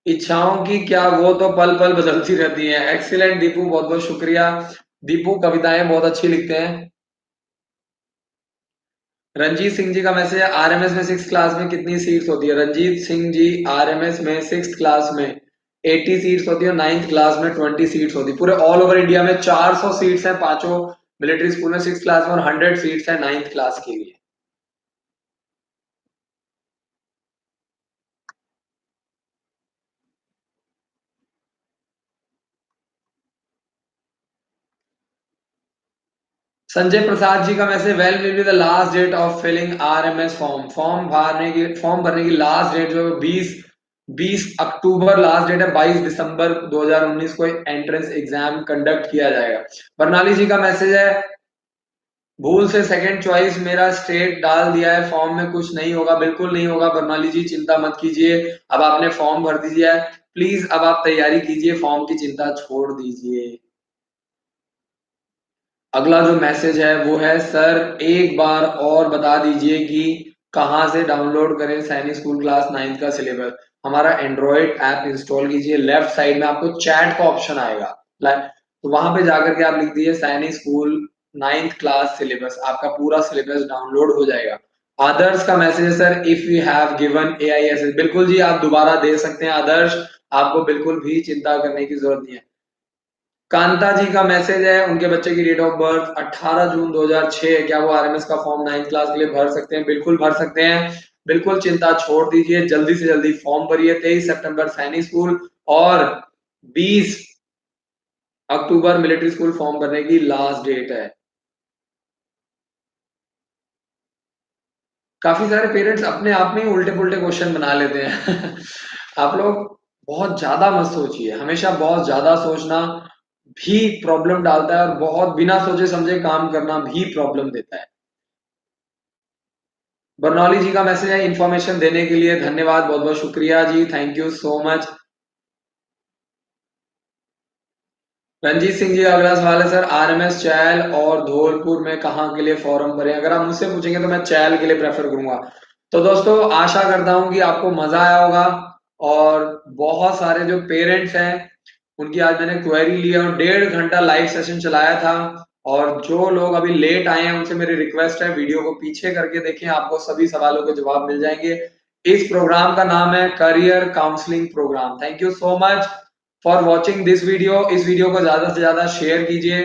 इच्छाओं की क्या वो तो पल-पल बदलती रहती हैं। एक्सीलेंट दीपू, बहुत-बहुत शुक्रिया। दीपू कविताएँ बहुत अच्छी लिखते हैं। रंजीत सिंह जी का मैसेज है, आरएमएस में 6th क्लास में कितनी सीट्स होती है? रंजीत सिंह जी, आरएमएस में 6th क्लास में 80 सीट्स होती है और 9th क्लास में 20 सीट्स होती है। पूरे ऑल ओवर इंडिया में 400 सीट्स हैं पांचों मिलिट्री स्कूल में 6th क्लास में और 100 सीट्स हैं 9th क्लास के लिए। संजय प्रसाद जी का message, well will be the last date of filling RMS form. Form भरने की लास्ट डेट जो है 20 अक्टूबर लास्ट डेट है, 22 दिसंबर 2019 को एंट्रेंस एग्जाम कंडक्ट किया जाएगा। बरनाली जी का मैसेज है, भूल से सेकंड चॉइस मेरा स्टेट डाल दिया है, फॉर्म में कुछ नहीं होगा। बिल्कुल नहीं होगा बरनाली जी, चिंता मत कीजिए, अब आपने फॉर्म भर दीजिए, प्लीज अब आप तैयारी कीजिए, फॉर्म की चिंता छोड़ दीजिए। अगला जो मैसेज है वो है, सर एक बार और बता दीजिए कि कहाँ से डाउनलोड करें सैनिक स्कूल क्लास 9th का सिलेबस। हमारा एंड्रॉइड ऐप इंस्टॉल कीजिए, लेफ्ट साइड में आपको चैट का ऑप्शन आएगा, तो वहां पे जाकर के आप लिख दीजिए सैनिक स्कूल 9th क्लास सिलेबस, आपका पूरा सिलेबस डाउनलोड हो जाएगा। आदर्श का मैसेज है, sir if you have given AISS. बिल्कुल जी, आप दोबारा दे सकते हैं आदर्श, आपको बिल्कुल भी चिंता करने की जरूरत नहीं है। कांता जी का मैसेज है, उनके बच्चे की डेट ऑफ बर्थ 18 जून 2006 है, क्या वो आरएमएस का फॉर्म 9th क्लास के लिए भर सकते हैं? बिल्कुल भर सकते हैं, बिल्कुल चिंता छोड़ दीजिए, जल्दी से जल्दी फॉर्म भरिए। 23 सितंबर सैनिक स्कूल और 20 अक्टूबर मिलिट्री स्कूल फॉर्म भरने की लास्ट डेट है। काफी सारे पेरेंट्स अपने आप में ही उल्टे पुल्टे क्वेश्चन बना लेते हैं आप लोग बहुत ज्यादा मत सोचिए, हमेशा बहुत ज्यादा सोचना भी प्रॉब्लम डालता है और बहुत बिना सोचे समझे काम करना भी प्रॉब्लम देता है। बर्नौली जी का मैसेज है, इंफॉर्मेशन देने के लिए धन्यवाद, बहुत बहुत शुक्रिया जी, thank you so much. Ranjit Singh ji का अगला सवाल है, सर आरएमएस चैल और धौलपुर में कहाँ के लिए फॉर्म भरें? अगर आप मुझसे पूछेंगे तो मैं चैल के लिए प्रेफर करूंगा। तो दोस्तों, आशा करता हूं कि आपको मजा आया होगा और बहुत सारे जो पेरेंट्स हैं उनकी आज मैंने क्वेरी ली और 1.5 घंटा लाइव सेशन चलाया था। और जो लोग अभी लेट आए हैं उनसे मेरी रिक्वेस्ट है वीडियो को पीछे करके देखें, आपको सभी सवालों के जवाब मिल जाएंगे। इस प्रोग्राम का नाम है career counselling program. Thank you so much for watching this video. इस वीडियो को ज्यादा से ज्यादा शेयर कीजिए।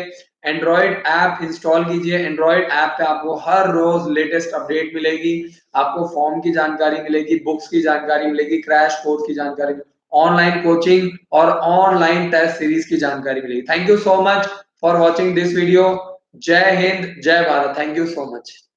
एंड्रॉइड ऐप इंस्टॉल कीजिए। एंड्रॉइड ऐप पे आपको हर रोज लेटेस्ट अपडेट मिलेगी। आपको फॉर्म की जानकारी मिलेगी, बुक्स की जानकारी मिलेगी, क्रैश कोर्स की जानकारी, ऑनलाइन कोचिंग और ऑनलाइन टेस्ट सीरीज की जानकारी मिलेगी। Thank you so much for watching this video. जय हिंद, जय Bharat. Thank you so much.